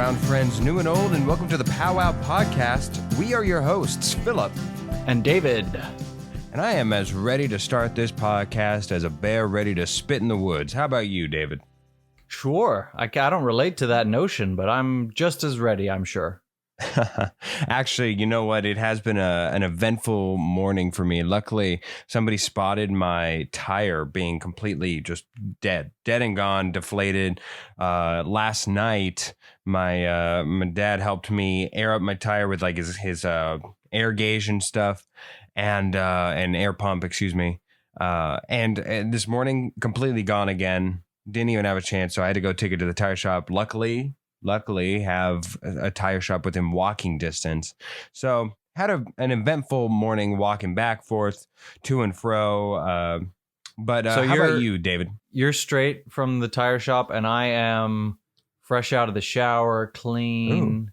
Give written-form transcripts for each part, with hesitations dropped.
around, friends new and old, and welcome to the POWWOW podcast. We are your hosts, Philip and David. And I am as ready to start this podcast as a bear ready to spit in the woods. How about you, David? Sure. I don't relate to that notion, but I'm just as ready, I'm sure. Actually, you know what? It has been an eventful morning for me. Luckily, somebody spotted my tire being completely just dead and gone, deflated. Last night, my dad helped me air up my tire with like his air gauge and stuff, and an air pump, excuse me. And this morning, completely gone again. Didn't even have a chance, so I had to go take it to the tire shop. Luckily have a tire shop within walking distance. So had an eventful morning walking back, forth, to and fro. But so how about you, David? You're straight from the tire shop, and I am fresh out of the shower, clean. Ooh.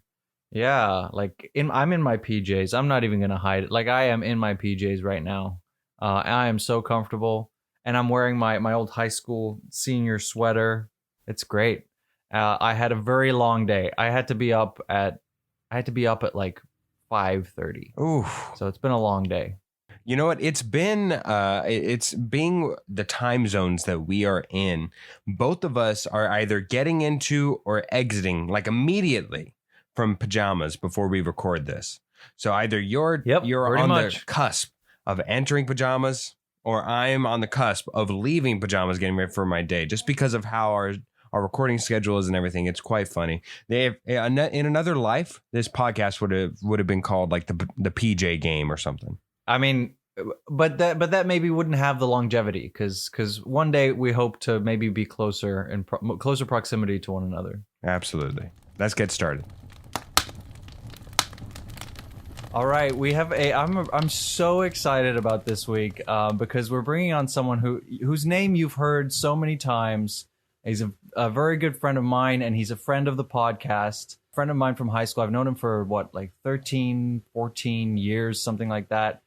Yeah, like I'm in my PJs. I'm not even going to hide it. Like I am in my PJs right now. I am so comfortable, and I'm wearing my old high school senior sweater. It's great. I had a very long day. I had to be up at like 5:30. Ooh. So it's been a long day. You know what? It's being the time zones that we are in. Both of us are either getting into or exiting like immediately from pajamas before we record this. So either you're on the cusp of entering pajamas, or I'm on the cusp of leaving pajamas, getting ready for my day, just because of how our recording schedule is and everything. It's quite funny. In another life, this podcast would have been called like the PJ game or something. I mean, but that maybe wouldn't have the longevity because one day we hope to maybe be closer in closer proximity to one another. Absolutely. Let's get started. All right, we have I'm so excited about this week because we're bringing on someone whose name you've heard so many times. He's a very good friend of mine, and he's a friend of the podcast. Friend of mine from high school. I've known him for, 13, 14 years, something like that.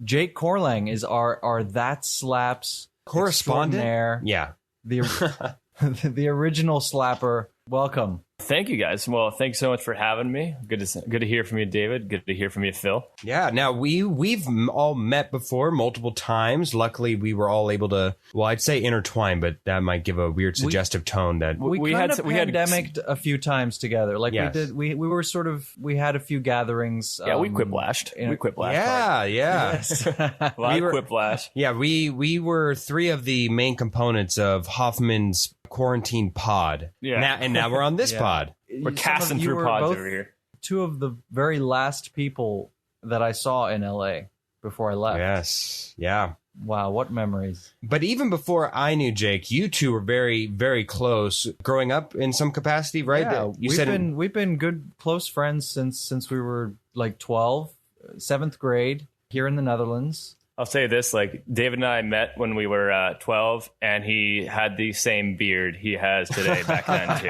Jake Corlang is our That Slaps correspondent. Yeah. The original slapper. Welcome. Thank you, guys. Well, thanks so much for having me. Good to hear from you, David. Good to hear from you, Phil. Yeah. Now we've all met before multiple times. Luckily, we were all able to. Well, I'd say intertwine, but that might give a weird suggestive tone. That we had pandemicked a few times together. Like yes. We did. We were sort of. We had a few gatherings. Yeah, we quipplashed. We quipplashed. Yeah. Yes. A lot of quiplash. Yeah, we were three of the main components of Hoffman's quarantine pod. Yeah. Now we're on this pod. We're casting through pods over here. Two of the very last people that I saw in LA before I left. Yes. Yeah. Wow, what memories. But even before I knew Jake, you two were very, very close growing up in some capacity, right? Yeah, we've been good close friends since we were like 12, 7th grade here in the Netherlands. I'll say this, like David and I met when we were 12, and he had the same beard he has today back then too.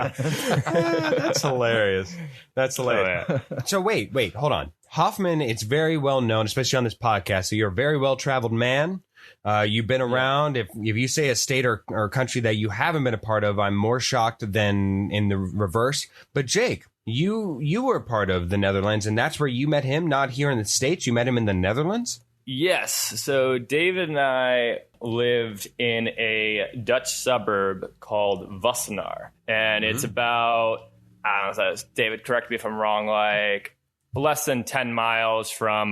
That's hilarious. Oh, yeah. So wait, hold on. Hoffman, it's very well known, especially on this podcast. So you're a very well-traveled man. You've been around. If you say a state or country that you haven't been a part of, I'm more shocked than in the reverse. But Jake, you were part of the Netherlands, and that's where you met him, not here in the States. You met him in the Netherlands? Yes. So David and I lived in a Dutch suburb called Wassenaar. And it's about, I don't know, David, correct me if I'm wrong, like less than 10 miles from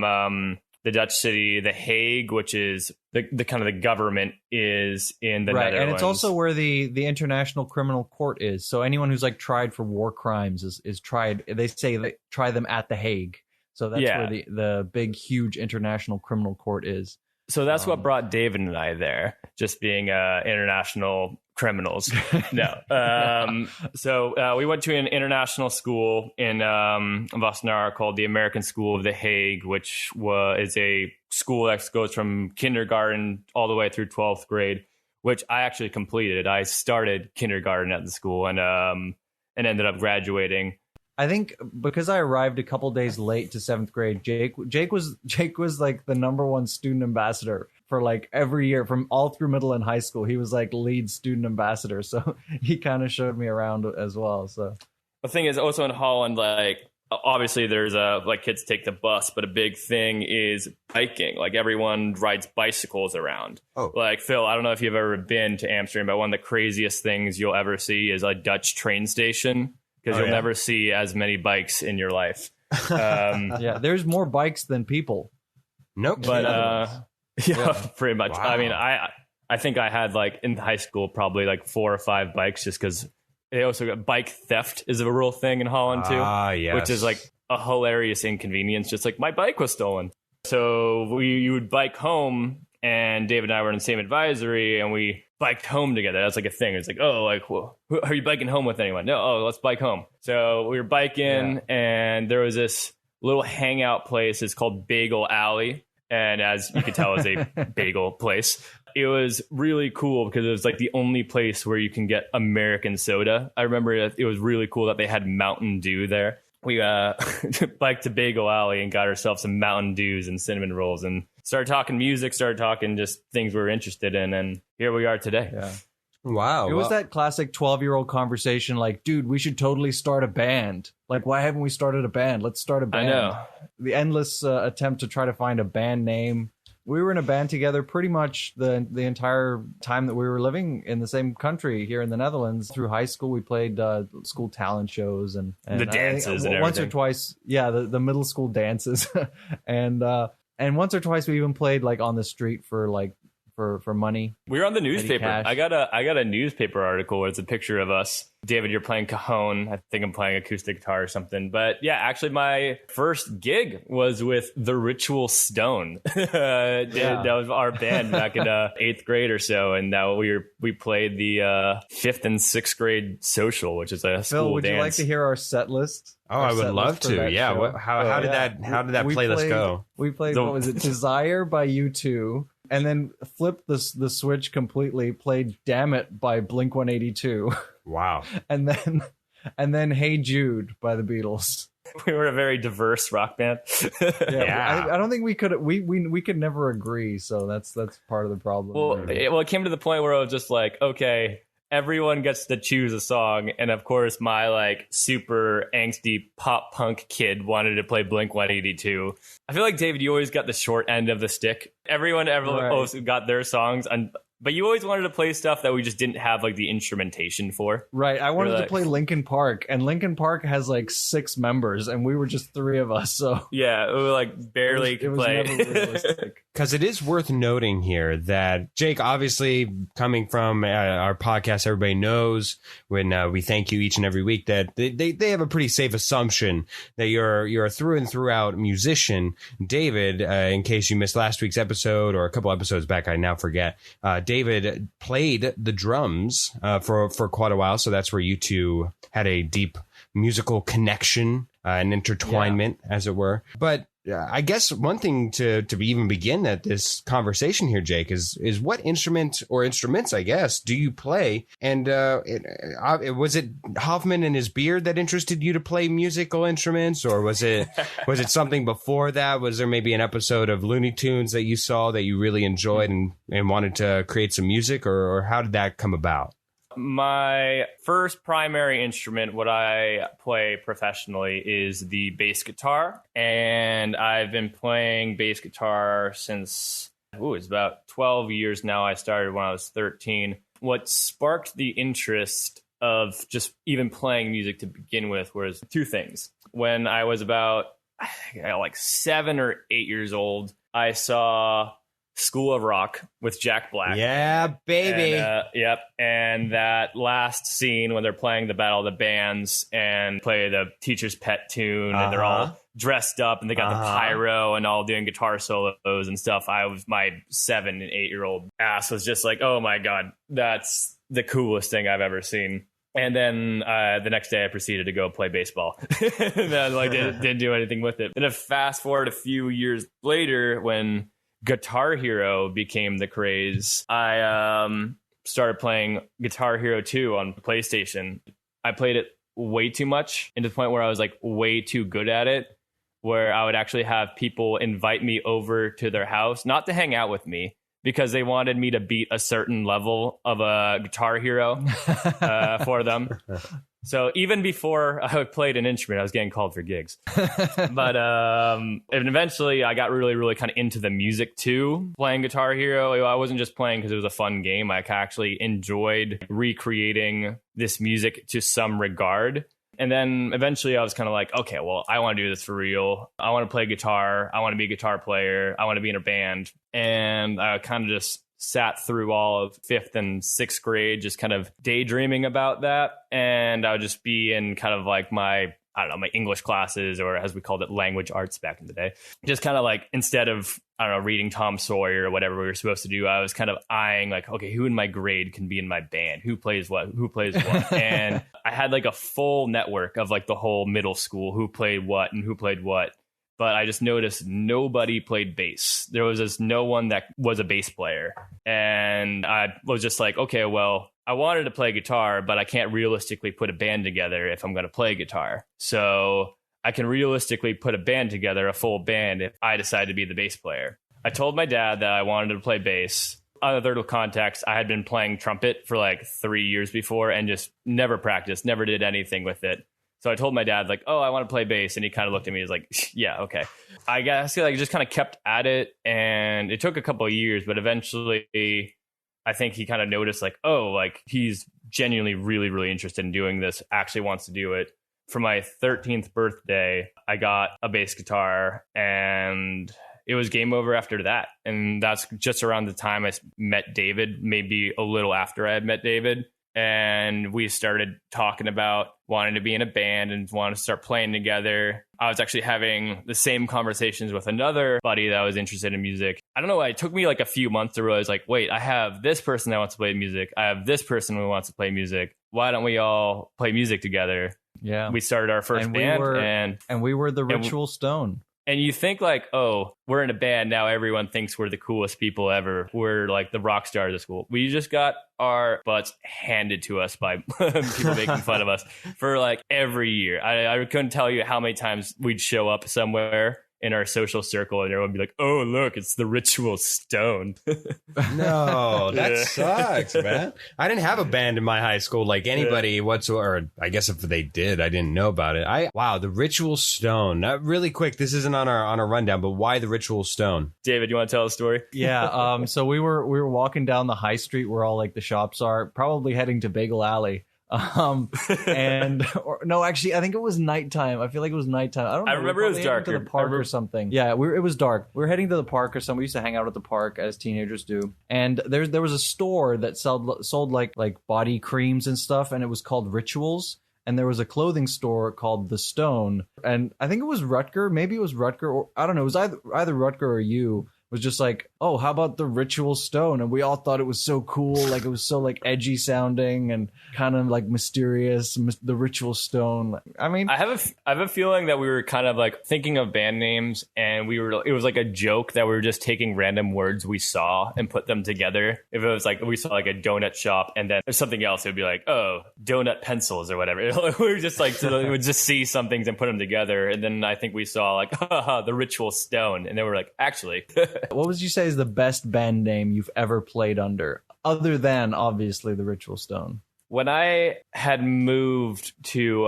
the Dutch city, The Hague, which is the kind of the government is in the Netherlands. And it's also where the International Criminal Court is. So anyone who's like tried for war crimes is tried. They say they try them at The Hague. So that's where the big, huge International Criminal Court is. So that's what brought David and I there, just being international criminals. No. So we went to an international school in Wassenaar called the American School of The Hague, which is a school that goes from kindergarten all the way through 12th grade, which I actually completed. I started kindergarten at the school and ended up graduating. I think because I arrived a couple days late to 7th grade, Jake was like the number one student ambassador for like every year from all through middle and high school. He was like lead student ambassador. So he kind of showed me around as well. So the thing is also in Holland, like obviously there's like kids take the bus, but a big thing is biking. Like everyone rides bicycles around. Oh, like Phil, I don't know if you've ever been to Amsterdam, but one of the craziest things you'll ever see is a Dutch train station, because you'll never see as many bikes in your life. Yeah, there's more bikes than people. Nope. But pretty much. Wow. I mean, I think I had like in high school probably like 4 or 5 bikes, just because they also got bike theft is a real thing in Holland too. Yes. Which is like a hilarious inconvenience. Just like my bike was stolen. So you would bike home, and David and I were in the same advisory, and we biked home together. That's like a thing. It's like, oh, like, well, are you biking home with anyone? No. Oh, let's bike home. So we were biking, and there was this little hangout place. It's called Bagel Alley. And as you can tell, it's a bagel place. It was really cool because it was like the only place where you can get American soda. I remember it was really cool that they had Mountain Dew there. We biked to Bagel Alley and got ourselves some Mountain Dews and cinnamon rolls and started talking music, started talking just things we were interested in. And here we are today. Yeah. Wow. It was that classic 12-year-old conversation like, dude, we should totally start a band. Like, why haven't we started a band? Let's start a band. I know. The endless attempt to try to find a band name. We were in a band together pretty much the entire time that we were living in the same country here in the Netherlands. Through high school, we played school talent shows and the dances and once everything. or twice. Yeah, the middle school dances. and once or twice we even played like on the street for money. We were on the newspaper. I got a newspaper article where it's a picture of us. David, you're playing cajon. I think I'm playing acoustic guitar or something. But yeah, actually my first gig was with The Ritual Stone. That was our band back in 8th grade or so. And now we played the 5th and 6th grade social, which is a school Phil, would dance. you like to hear our set list? Oh, I would love to. Yeah. How did that playlist go? We played, what was it? Desire by U2. And then flipped the switch completely, played Damn It by Blink-182. Wow. And then Hey Jude by the Beatles. We were a very diverse rock band. I don't think we could never agree, so that's part of the problem. Well, it came to the point where I was just like, okay, everyone gets to choose a song, and of course my like super angsty pop punk kid wanted to play Blink-182. I feel like, David, you always got the short end of the stick. Everyone also got their songs, but you always wanted to play stuff that we just didn't have like the instrumentation for. Right. I wanted to play Linkin Park, and Linkin Park has like 6 members, and we were just 3 of us. So yeah, we were like barely it was play. never realistic. Because it is worth noting here that Jake, obviously coming from our podcast, everybody knows when we thank you each and every week that they have a pretty safe assumption that you're a through and throughout musician. David, in case you missed last week's episode or a couple episodes back, I now forget. David played the drums for quite a while, so that's where you two had a deep musical connection, an intertwinement, as it were. But I guess one thing to even begin at this conversation here, Jake, is what instrument or instruments, I guess, do you play? And was it Hoffman and his beard that interested you to play musical instruments, or was it something before that? Was there maybe an episode of Looney Tunes that you saw that you really enjoyed and wanted to create some music, or how did that come about? My first primary instrument, what I play professionally, is the bass guitar. And I've been playing bass guitar since, it's about 12 years now. I started when I was 13. What sparked the interest of just even playing music to begin with was 2 things. When I was about like 7 or 8 years old, I saw School of Rock with Jack Black. Yeah, baby. And, yep. And that last scene when they're playing the Battle of the Bands and play the Teacher's Pet tune, and they're all dressed up and they got the pyro and all doing guitar solos and stuff. My 7 and 8 year old ass was just like, oh my God, that's the coolest thing I've ever seen. And then the next day I proceeded to go play baseball. And then didn't do anything with it. And then fast forward a few years later, when Guitar Hero became the craze, I started playing Guitar Hero 2 on PlayStation. I played it way too much, and to the point where I was like way too good at it, where I would actually have people invite me over to their house, not to hang out with me, because they wanted me to beat a certain level of a Guitar Hero for them. So even before I played an instrument, I was getting called for gigs. But and eventually I got really, really kind of into the music too, playing Guitar Hero. I wasn't just playing because it was a fun game. I actually enjoyed recreating this music to some regard. And then eventually I was kind of like, okay, well, I want to do this for real. I want to play guitar. I want to be a guitar player. I want to be in a band. And I kind of just sat through all of 5th and 6th grade, just kind of daydreaming about that. And I would just be in kind of like my English classes, or as we called it, language arts back in the day. Just kind of like, instead of, reading Tom Sawyer or whatever we were supposed to do, I was kind of eyeing like, okay, who in my grade can be in my band? Who plays what? And I had like a full network of like the whole middle school, who played what and who played what. But I just noticed nobody played bass. There was just no one that was a bass player. And I was just like, okay, well, I wanted to play guitar, but I can't realistically put a band together if I'm going to play guitar. So I can realistically put a band together, a full band, if I decide to be the bass player. I told my dad that I wanted to play bass. Other context, I had been playing trumpet for like 3 years before and just never practiced, never did anything with it. So I told my dad, like, oh, I want to play bass. And he kind of looked at me and was like, yeah, okay. I guess I just kind of kept at it. And it took a couple of years, but eventually I think he kind of noticed like, oh, like he's genuinely really, really interested in doing this, actually wants to do it. For my 13th birthday, I got a bass guitar, and it was game over after that. And that's just around the time I met David, maybe a little after I had met David. And we started talking about wanting to be in a band and wanting to start playing together. I was actually having the same conversations with another buddy that was interested in music. I don't know, it took me like a few months to realize like, wait, I have this person that wants to play music. I have this person who wants to play music. Why don't we all play music together? Yeah. We started our first band. And we were the Ritual Stone. And you think like, oh, we're in a band now. Everyone thinks we're the coolest people ever. We're like the rock stars of school. We just got our butts handed to us by people making fun of us for like every year. I couldn't tell you how many times we'd show up somewhere in our social circle and everyone would be like, oh, look, it's the Ritual Stone. No, that sucks, man. I didn't have a band in my high school like anybody whatsoever. I guess if they did, I didn't know about it. Wow, the Ritual Stone. Really quick, this isn't on our rundown, but why the Ritual Stone? David, you want to tell a story? Yeah, so we were walking down the high street where all like the shops are, probably heading to Bagel Alley. No, actually, I think it was nighttime. I feel like it was nighttime. I don't know. I remember it was dark. To the park or something. Yeah, it was dark. We were heading to the park or something. We used to hang out at the park as teenagers do. And there was a store that sold like body creams and stuff, and it was called Rituals. And there was a clothing store called The Stone. And I think it was Rutger. Maybe it was Rutger, or I don't know. It was either Rutger or you. Was just like, oh, how about the Ritual Stone? And we all thought it was so cool. Like, it was so like edgy sounding and kind of like mysterious. The Ritual Stone. I mean, I have a feeling that we were kind of like thinking of band names, and it was like a joke that we were just taking random words we saw and put them together. If it was like we saw like a donut shop and then there's something else, it would be like, oh, donut pencils or whatever. We were just like, we would just see some things and put them together. And then I think we saw like, the Ritual Stone. And then we're like, actually. What would you say is the best band name you've ever played under, other than obviously the Ritual Stone? When I had moved to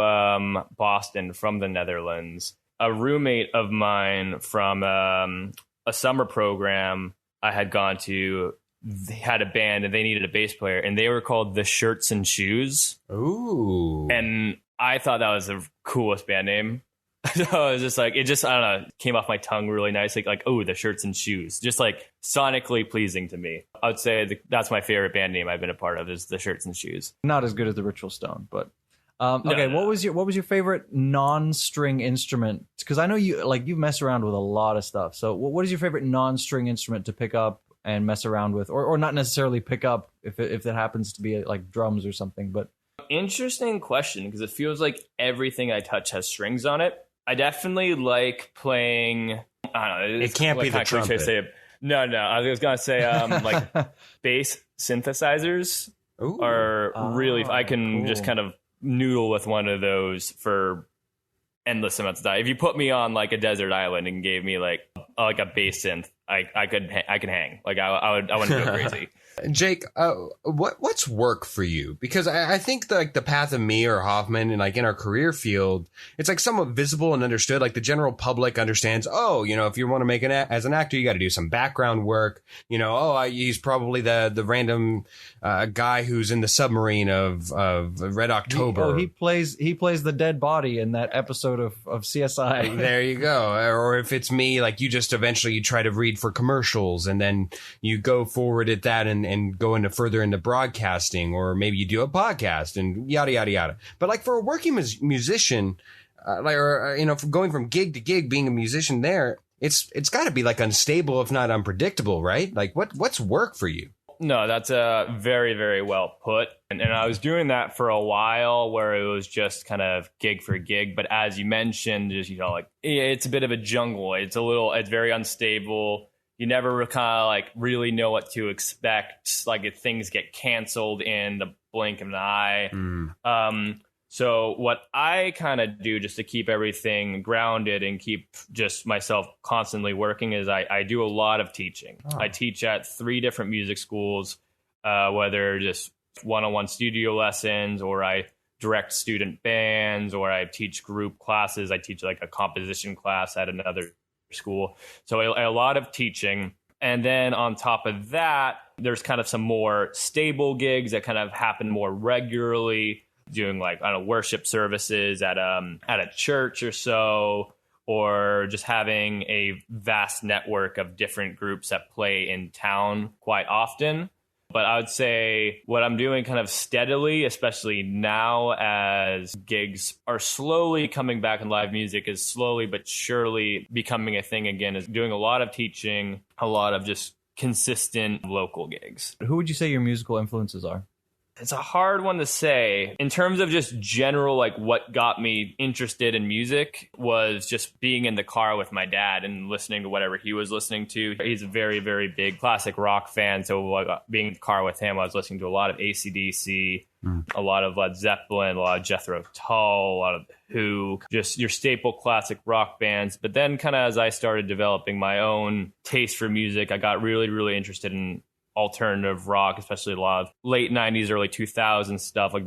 Boston from the Netherlands, a roommate of mine from a summer program I had gone to had a band, and they needed a bass player, and they were called the Shirts and Shoes. Ooh. And I thought that was the coolest band name. So I was just like, I don't know, came off my tongue really nicely, like, oh, the Shirts and Shoes, just like sonically pleasing to me. I would say that's my favorite band name I've been a part of, is the Shirts and Shoes. Not as good as the Ritual Stone, but okay. No. What was your favorite non-string instrument? Because I know you've messed around with a lot of stuff. So what is your favorite non-string instrument to pick up and mess around with, or not necessarily pick up if it happens to be like drums or something? But interesting question, because it feels like everything I touch has strings on it. I definitely like playing. I don't know. It can't be the trumpet. No. I was gonna say like bass synthesizers are really. I can just kind of noodle with one of those for endless amounts of time. If you put me on like a desert island and gave me like like a bass synth, I could hang. Like I wouldn't go crazy. Jake, what's work for you? Because I think the path of me or Hoffman and like in our career field, it's like somewhat visible and understood. Like the general public understands, if you want to make as an actor, you got to do some background work. He's probably the random guy who's in the submarine of Red October. He plays the dead body in that episode of CSI. There you go. Or if it's me, like you just eventually you try to read for commercials and then you go forward at that and go further into broadcasting, or maybe you do a podcast and yada, yada, yada. But like for a working musician, going from gig to gig, being a musician there, it's got to be like unstable, if not unpredictable, right? Like what's work for you? No, that's very, very well put. And I was doing that for a while where it was just kind of gig for gig. But as you mentioned, just, it's a bit of a jungle. It's very unstable. You never kind of like really know what to expect. Like if things get canceled in the blink of an eye. So what I kind of do just to keep everything grounded and keep just myself constantly working is I do a lot of teaching. I teach at 3 different music schools, whether just one-on-one studio lessons, or I direct student bands, or I teach group classes. I teach like a composition class at another school. So a lot of teaching. And then on top of that, there's kind of some more stable gigs that kind of happen more regularly, doing like worship services at a church or so, or just having a vast network of different groups that play in town quite often. But I would say what I'm doing kind of steadily, especially now as gigs are slowly coming back in live music, is slowly but surely becoming a thing again, is doing a lot of teaching, a lot of just consistent local gigs. Who would you say your musical influences are? It's a hard one to say. In terms of just general, like what got me interested in music was just being in the car with my dad and listening to whatever he was listening to. He's a very, very big classic rock fan. So being in the car with him, I was listening to a lot of AC/DC, a lot of Led Zeppelin, a lot of Jethro Tull, a lot of Who, just your staple classic rock bands. But then kind of as I started developing my own taste for music, I got really, really interested in alternative rock, especially a lot of late 90s, early 2000s stuff, like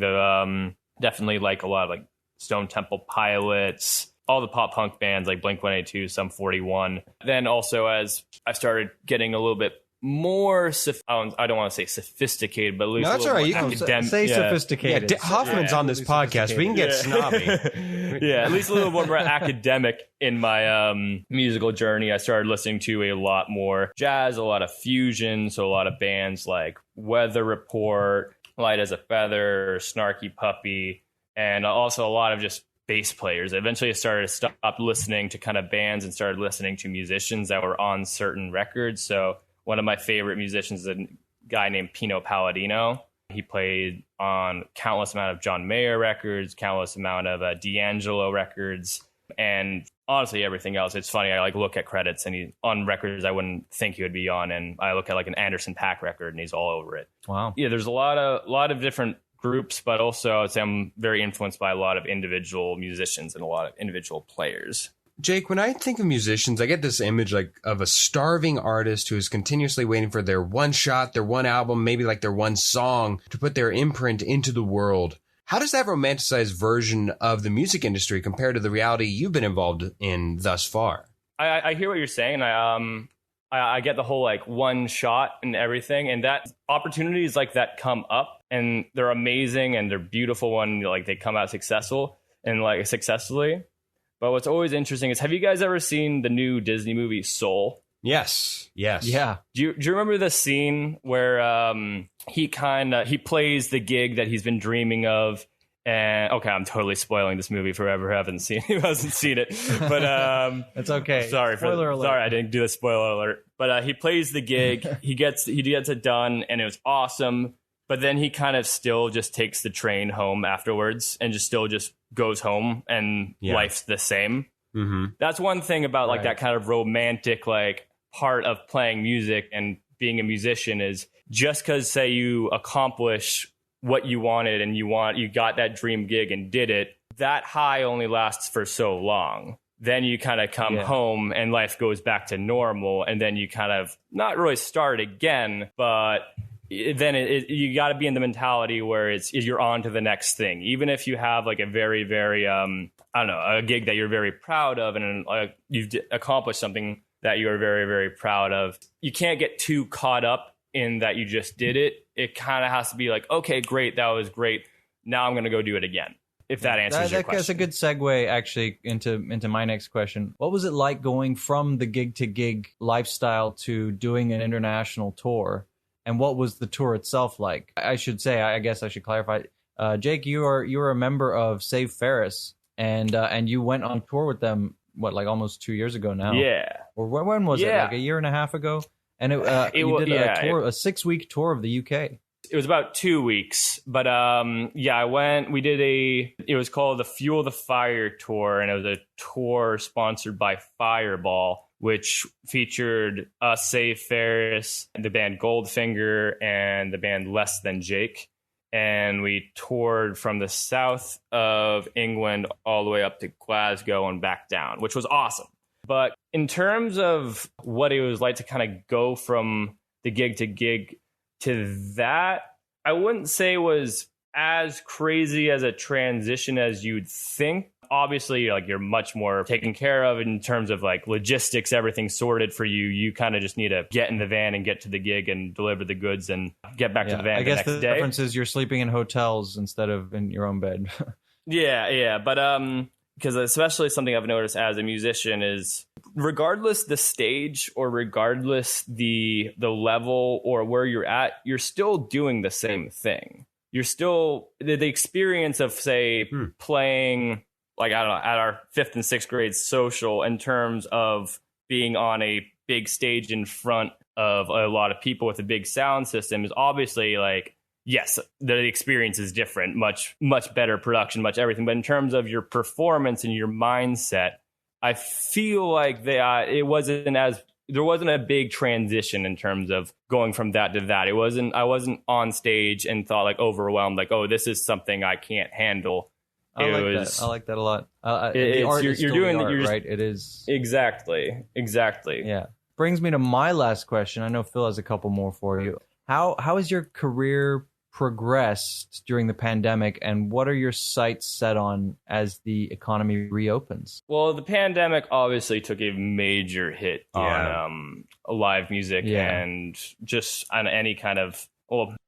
definitely like a lot of like Stone Temple Pilots, all the pop punk bands like Blink-182, Sum 41. Then also as I started getting a little bit more, I don't want to say sophisticated, but at least that's a all little right. more academic. Say sophisticated. Yeah, Hoffman's on this podcast. We can get snobby. At least a little more academic in my musical journey. I started listening to a lot more jazz, a lot of fusion, so a lot of bands like Weather Report, Light as a Feather, Snarky Puppy, and also a lot of just bass players. Eventually I started to stop listening to kind of bands and started listening to musicians that were on certain records. So one of my favorite musicians is a guy named Pino Palladino. He played on countless amount of John Mayer records, countless amount of D'Angelo records, and honestly everything else. It's funny, I like look at credits and he's on records I wouldn't think he would be on, and I look at like an Anderson .Paak record and he's all over it. Wow. Yeah, there's a lot of different groups, but also I'd say I'm very influenced by a lot of individual musicians and a lot of individual players. Jake, when I think of musicians, I get this image like of a starving artist who is continuously waiting for their one shot, their one album, maybe like their one song to put their imprint into the world. How does that romanticized version of the music industry compare to the reality you've been involved in thus far? I hear what you're saying. I get the whole like one shot and everything, and that opportunities like that come up and they're amazing and they're beautiful when like they come out successful and like successfully. But what's always interesting is, have you guys ever seen the new Disney movie Soul? Yes. Yeah. Do you remember the scene where he plays the gig that he's been dreaming of? And okay, I'm totally spoiling this movie for whoever hasn't seen it. But it's okay. Sorry, I didn't do the spoiler alert. But he plays the gig, he gets it done, and it was awesome. But then he kind of still just takes the train home afterwards and just goes home, and life's the same. Mm-hmm. That's one thing about like that kind of romantic like part of playing music and being a musician, is just because say you accomplish what you wanted and you got that dream gig and did it, that high only lasts for so long. then you kind of come home and life goes back to normal. And then you kind of not really start again, but then you got to be in the mentality where you're on to the next thing. Even if you have like a very, very, I don't know, a gig that you're very proud of and you've accomplished something that you're very, very proud of, you can't get too caught up in that you just did it. It kind of has to be like, okay, great, that was great. Now I'm going to go do it again. If that answers your question. That's a good segue actually into my next question. What was it like going from the gig to gig lifestyle to doing an international tour? And what was the tour itself like? I should say, I guess I should clarify. Jake, you are a member of Save Ferris, and you went on tour with them, like almost 2 years ago now? Yeah. Or when was it? Like a year and a half ago? And you did a tour, a 6-week tour of the UK. It was about 2 weeks, but I went. We did it was called the Fuel the Fire tour, and it was a tour sponsored by Fireball, which featured us, Save Ferris, the band Goldfinger, and the band Less Than Jake. And we toured from the south of England all the way up to Glasgow and back down, which was awesome. But in terms of what it was like to kind of go from the gig to gig to that, I wouldn't say was as crazy as a transition as you'd think. Obviously, like, you're much more taken care of in terms of like logistics, everything sorted for you. You kind of just need to get in the van and get to the gig and deliver the goods and get back to the van the next day. I guess the difference is you're sleeping in hotels instead of in your own bed. Yeah. But because especially something I've noticed as a musician is regardless the stage or regardless the level or where you're at, you're still doing the same thing. You're still the experience of, say, playing, like, I don't know, at our 5th and 6th grade social in terms of being on a big stage in front of a lot of people with a big sound system is obviously like, yes, the experience is different, much better production, much everything. But in terms of your performance and your mindset, I feel like there wasn't a big transition in terms of going from that to that. I wasn't on stage and thought like overwhelmed, like, oh, this is something I can't handle. I like that a lot. The art is still the art, right? It is. Exactly. Yeah. Brings me to my last question. I know Phil has a couple more for you. How has your career progressed during the pandemic, and what are your sights set on as the economy reopens? Well, the pandemic obviously took a major hit on live music and just on any kind of,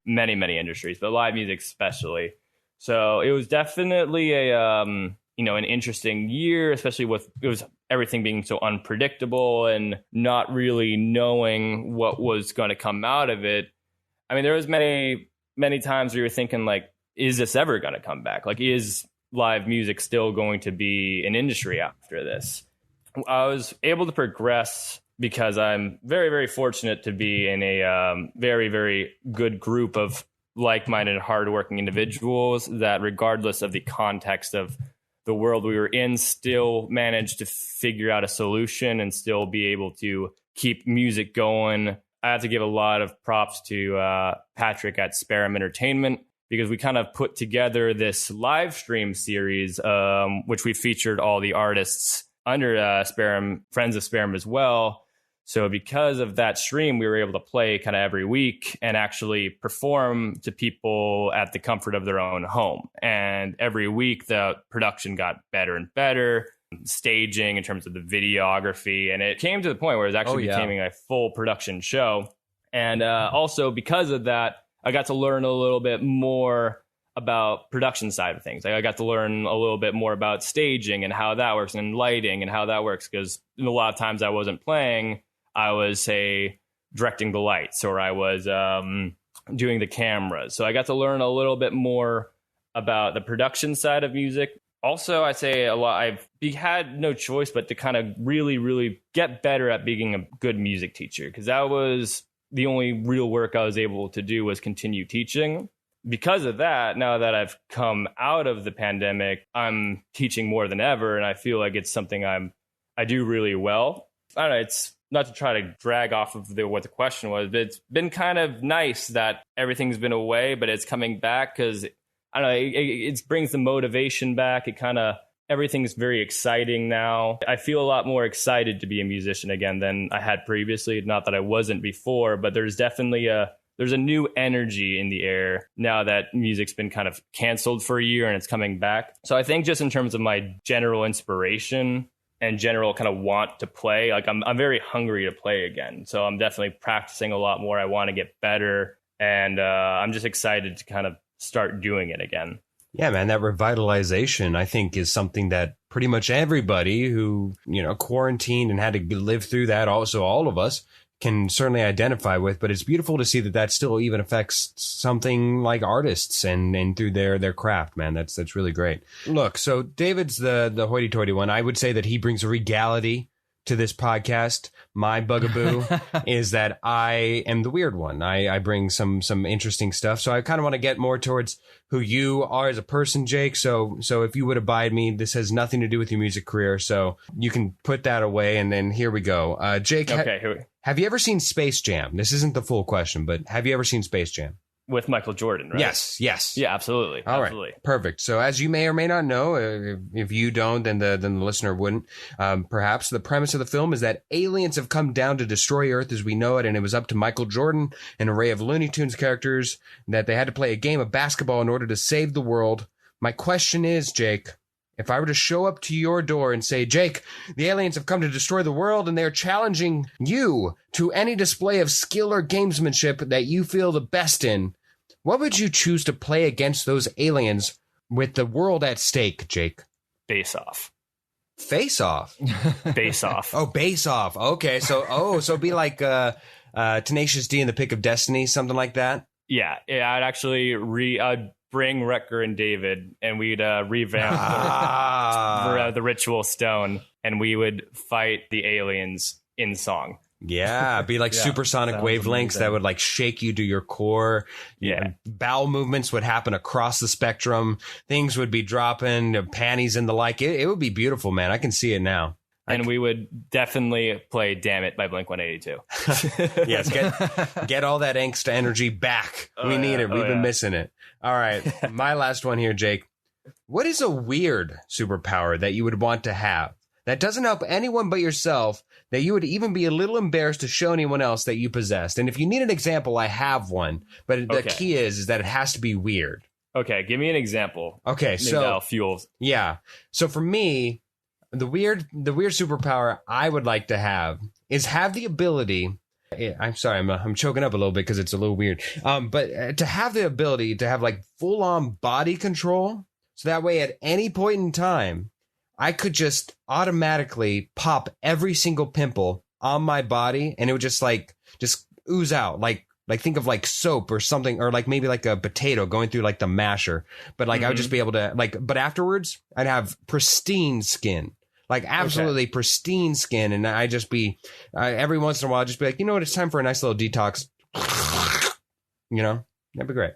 many industries, but live music especially. So it was definitely an interesting year, especially with everything being so unpredictable and not really knowing what was going to come out of it. I mean, there was many times where you're thinking, like, is this ever going to come back? Like, is live music still going to be an industry after this? I was able to progress because I'm very, very fortunate to be in a very, very good group of like-minded, hardworking individuals that, regardless of the context of the world we were in, still managed to figure out a solution and still be able to keep music going. I have to give a lot of props to Patrick at Sparum Entertainment, because we kind of put together this live stream series, which we featured all the artists under Sparum, friends of Sparum as well. So because of that stream, we were able to play kind of every week and actually perform to people at the comfort of their own home. And every week, the production got better and better. Staging in terms of the videography, and it came to the point where it was actually becoming a full production show. And also because of that, I got to learn a little bit more about production side of things. I got to learn a little bit more about staging and how that works, and lighting and how that works, because a lot of times I wasn't playing, I was, say, directing the lights, or I was doing the cameras. So I got to learn a little bit more about the production side of music. Also, I'd say a lot, I've had no choice but to kind of really, really get better at being a good music teacher, because that was the only real work I was able to do, was continue teaching. Because of that, now that I've come out of the pandemic, I'm teaching more than ever, and I feel like it's something I do really well. I don't know, it's not to try to drag off of what the question was, but it's been kind of nice that everything's been away, but it's coming back, because I don't know, it brings the motivation back. It kind of everything's very exciting now. I feel a lot more excited to be a musician again than I had previously. Not that I wasn't before, but there's definitely there's a new energy in the air now that music's been kind of canceled for a year and it's coming back. So I think just in terms of my general inspiration and general kind of want to play, like I'm very hungry to play again. So I'm definitely practicing a lot more. I want to get better, and I'm just excited to kind of start doing it again. Yeah, man, that revitalization, I think, is something that pretty much everybody who, quarantined and had to live through that, also all of us, can certainly identify with. But it's beautiful to see that still even affects something like artists and through their craft, man. That's really great. Look, so David's the hoity-toity one. I would say that he brings a regality to this podcast. My bugaboo is that I am the weird one. I bring some interesting stuff. So I kind of want to get more towards who you are as a person, Jake. So if you would abide me, this has nothing to do with your music career. So you can put that away. And then here we go. Jake, okay, have you ever seen Space Jam? This isn't the full question, but have you ever seen Space Jam? With Michael Jordan, right? Yes. Yeah, absolutely. All absolutely. Right, perfect. So as you may or may not know, if you don't, then the listener wouldn't. Perhaps the premise of the film is that aliens have come down to destroy Earth as we know it, and it was up to Michael Jordan, an array of Looney Tunes characters, that they had to play a game of basketball in order to save the world. My question is, Jake, if I were to show up to your door and say, Jake, the aliens have come to destroy the world and they're challenging you to any display of skill or gamesmanship that you feel the best in, what would you choose to play against those aliens with the world at stake, Jake? Face Off. Face Off? Base Off. Oh, Base Off. Okay, so it'd be like Tenacious D and the Pick of Destiny, something like that? Yeah, I'd actually I'd bring Wrecker and David, and we'd revamp the Ritual Stone, and we would fight the aliens in song. Yeah, be like supersonic wavelengths amazing. That would like shake you to your core. Yeah. Bowel movements would happen across the spectrum. Things would be dropping, panties and the like. It would be beautiful, man. I can see it now. And we would definitely play Damn It by Blink-182. Yes, get all that angst energy back. We need it. We've been missing it. All right. My last one here, Jake. What is a weird superpower that you would want to have that doesn't help anyone but yourself, that you would even be a little embarrassed to show anyone else that you possessed? And if you need an example, I have one. But the key is that it has to be weird. Okay, give me an example. Okay, maybe so that'll fuel. Yeah. So for me, the weird superpower I would like to have is have the ability. I'm sorry, I'm choking up a little bit because it's a little weird. But to have the ability to have like full on body control, so that way at any point in time, I could just automatically pop every single pimple on my body, and it would just ooze out, like think of like soap or something, or like maybe like a potato going through like the masher. But like I would just be able to but afterwards I'd have pristine skin, like absolutely pristine skin, and I'd just be every once in a while I'd just be like, you know what, it's time for a nice little detox. That'd be great.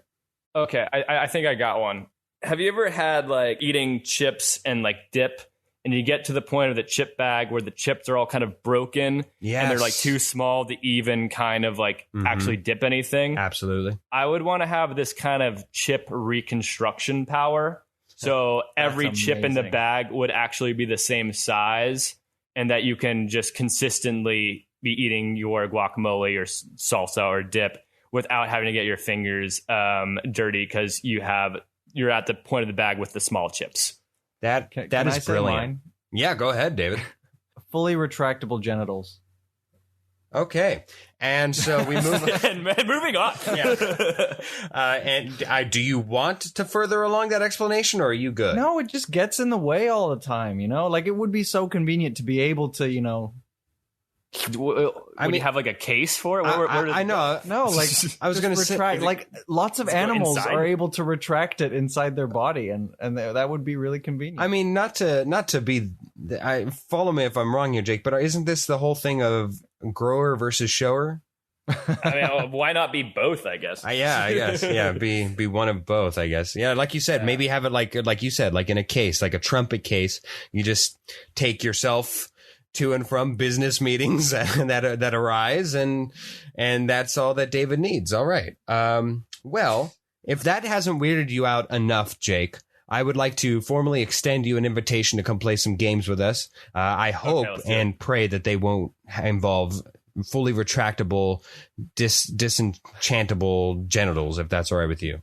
Okay, I think I got one. Have you ever had like eating chips and like dip, and you get to the point of the chip bag where the chips are all kind of broken, and they're like too small to even kind of like actually dip anything? Absolutely. I would want to have this kind of chip reconstruction power. So every chip in the bag would actually be the same size, and that you can just consistently be eating your guacamole or salsa or dip without having to get your fingers dirty, because you're at the point of the bag with the small chips. That is brilliant. Yeah, go ahead, David. Fully retractable genitals. Okay, and so we move. And moving on. Yeah. Do you want to further along that explanation, or are you good? No, it just gets in the way all the time. Like it would be so convenient to be able to, I mean, you have like a case for it? I know. No, like I was going to say, like lots of animals are able to retract it inside their body, and that would be really convenient. I mean, not to be. Follow me if I'm wrong here, Jake. But isn't this the whole thing of grower versus shower? I mean, why not be both? I guess. Yeah, I guess. Yeah, be one of both. I guess. Yeah, like you said, maybe have it like you said, like in a case, like a trumpet case. You just take yourself to and from business meetings that arise, and that's all that David needs. All right. Well, if that hasn't weirded you out enough, Jake, I would like to formally extend you an invitation to come play some games with us. I hope and pray that they won't involve fully retractable, disenchantable genitals, if that's all right with you.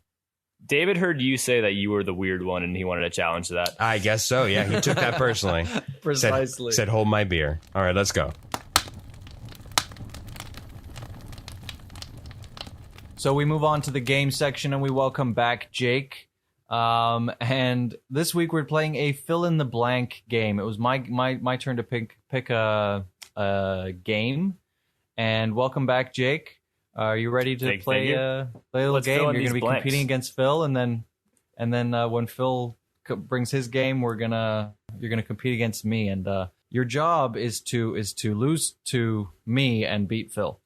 David heard you say that you were the weird one and he wanted to challenge that. I guess so. Yeah, he took that personally. Precisely. Said, hold my beer. All right, let's go. So we move on to the game section and we welcome back Jake. And this week we're playing a fill in the blank game. It was my turn to pick a game. And welcome back, Jake. Are you ready to play a little game? You're going to be competing against Phil, and then when Phil brings his game, you're gonna compete against me. And your job is to lose to me and beat Phil.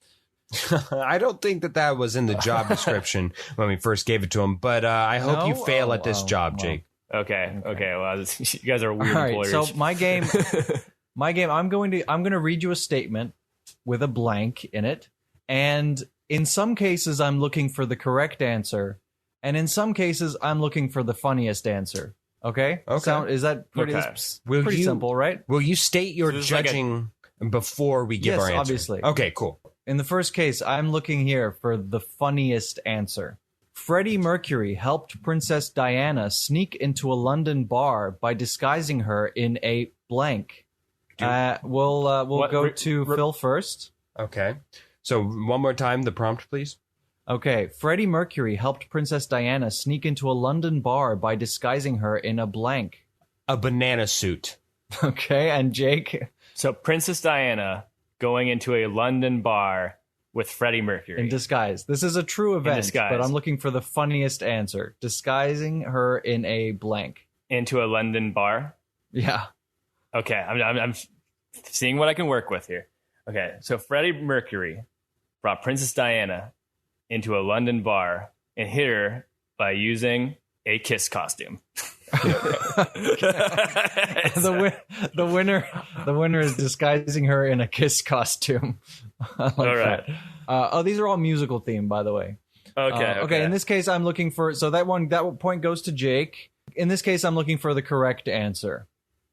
I don't think that was in the job description when we first gave it to him, but I hope you fail at this job, Jake. Okay. Well, you guys are weird employers. So my game, I'm going to read you a statement with a blank in it, and in some cases I'm looking for the correct answer, and in some cases I'm looking for the funniest answer. Okay. Is that pretty? Okay. Pretty simple, right? Will you state your judging before we give our answer? Obviously. Okay, cool. In the first case, I'm looking here for the funniest answer. Freddie Mercury helped Princess Diana sneak into a London bar by disguising her in a blank. We'll go to Phil first. Okay. So one more time, the prompt, please. Okay. Freddie Mercury helped Princess Diana sneak into a London bar by disguising her in a blank. A banana suit. Okay. And Jake? So Princess Diana going into a London bar with Freddie Mercury. In disguise. This is a true event, but I'm looking for the funniest answer. Disguising her in a blank. Into a London bar? Yeah. Okay, I'm seeing what I can work with here. Okay, so Freddie Mercury brought Princess Diana into a London bar and hit her by using a Kiss costume. The winner is disguising her in a Kiss costume. I like all right. That. These are all musical themed, by the way. Okay. In this case, I'm looking for that point goes to Jake. In this case, I'm looking for the correct answer.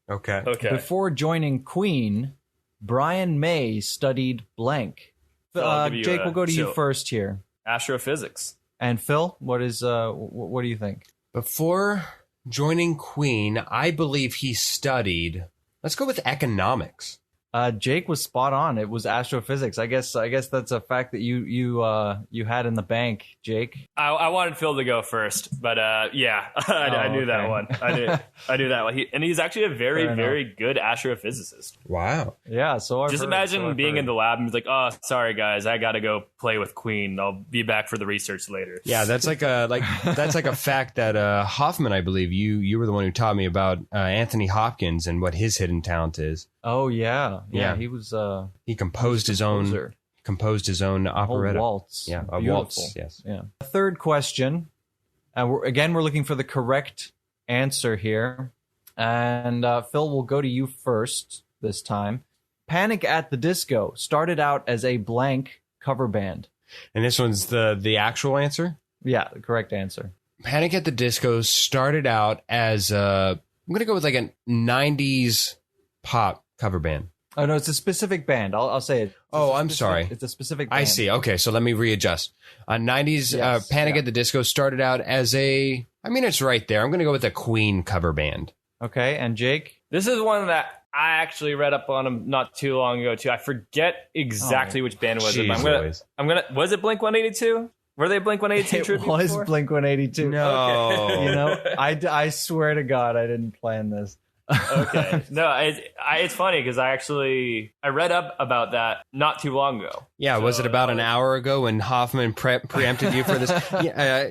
Okay. Before joining Queen, Brian May studied blank. Jake, we'll go to you first here. Astrophysics. And Phil, what do you think? Before joining Queen, I believe he studied. Let's go with economics. Jake was spot on. It was astrophysics. I guess that's a fact that you had in the bank, Jake. I wanted Phil to go first, but yeah, I knew that one. I knew that one. And he's actually a very good astrophysicist. Wow. Yeah. So just imagine being in the lab and he's like, "Oh, sorry guys, I got to go play with Queen. I'll be back for the research later." Yeah, that's like a fact that Hoffman, I believe you were the one who taught me about Anthony Hopkins and what his hidden talent is. Oh yeah. He was. He composed his own operetta. Whole waltz. Yeah, a Beautiful. waltz. Yes. Yeah. Third question. We're looking for the correct answer here, and Phil, will go to you first this time. Panic at the Disco started out as a blank cover band. And this one's the actual answer? Yeah, the correct answer. Panic at the Disco started out as I'm going to go with like a 90s pop cover band. Oh, no, it's a specific band. I'll say it. I'm sorry. It's a specific band. I see. Okay, so let me readjust. 90s Panic at the Disco started out as it's right there. I'm going to go with a Queen cover band. Okay, and Jake? This is one that I actually read up on him not too long ago, too. I forget exactly which band it was. Was it Blink-182? Were they Blink-182 tribute? It was Blink-182. No. Okay. I swear to God, I didn't plan this. Okay. No, it's funny because I read up about that not too long ago. Yeah, so, was it about an hour ago when Hoffman preempted you for this?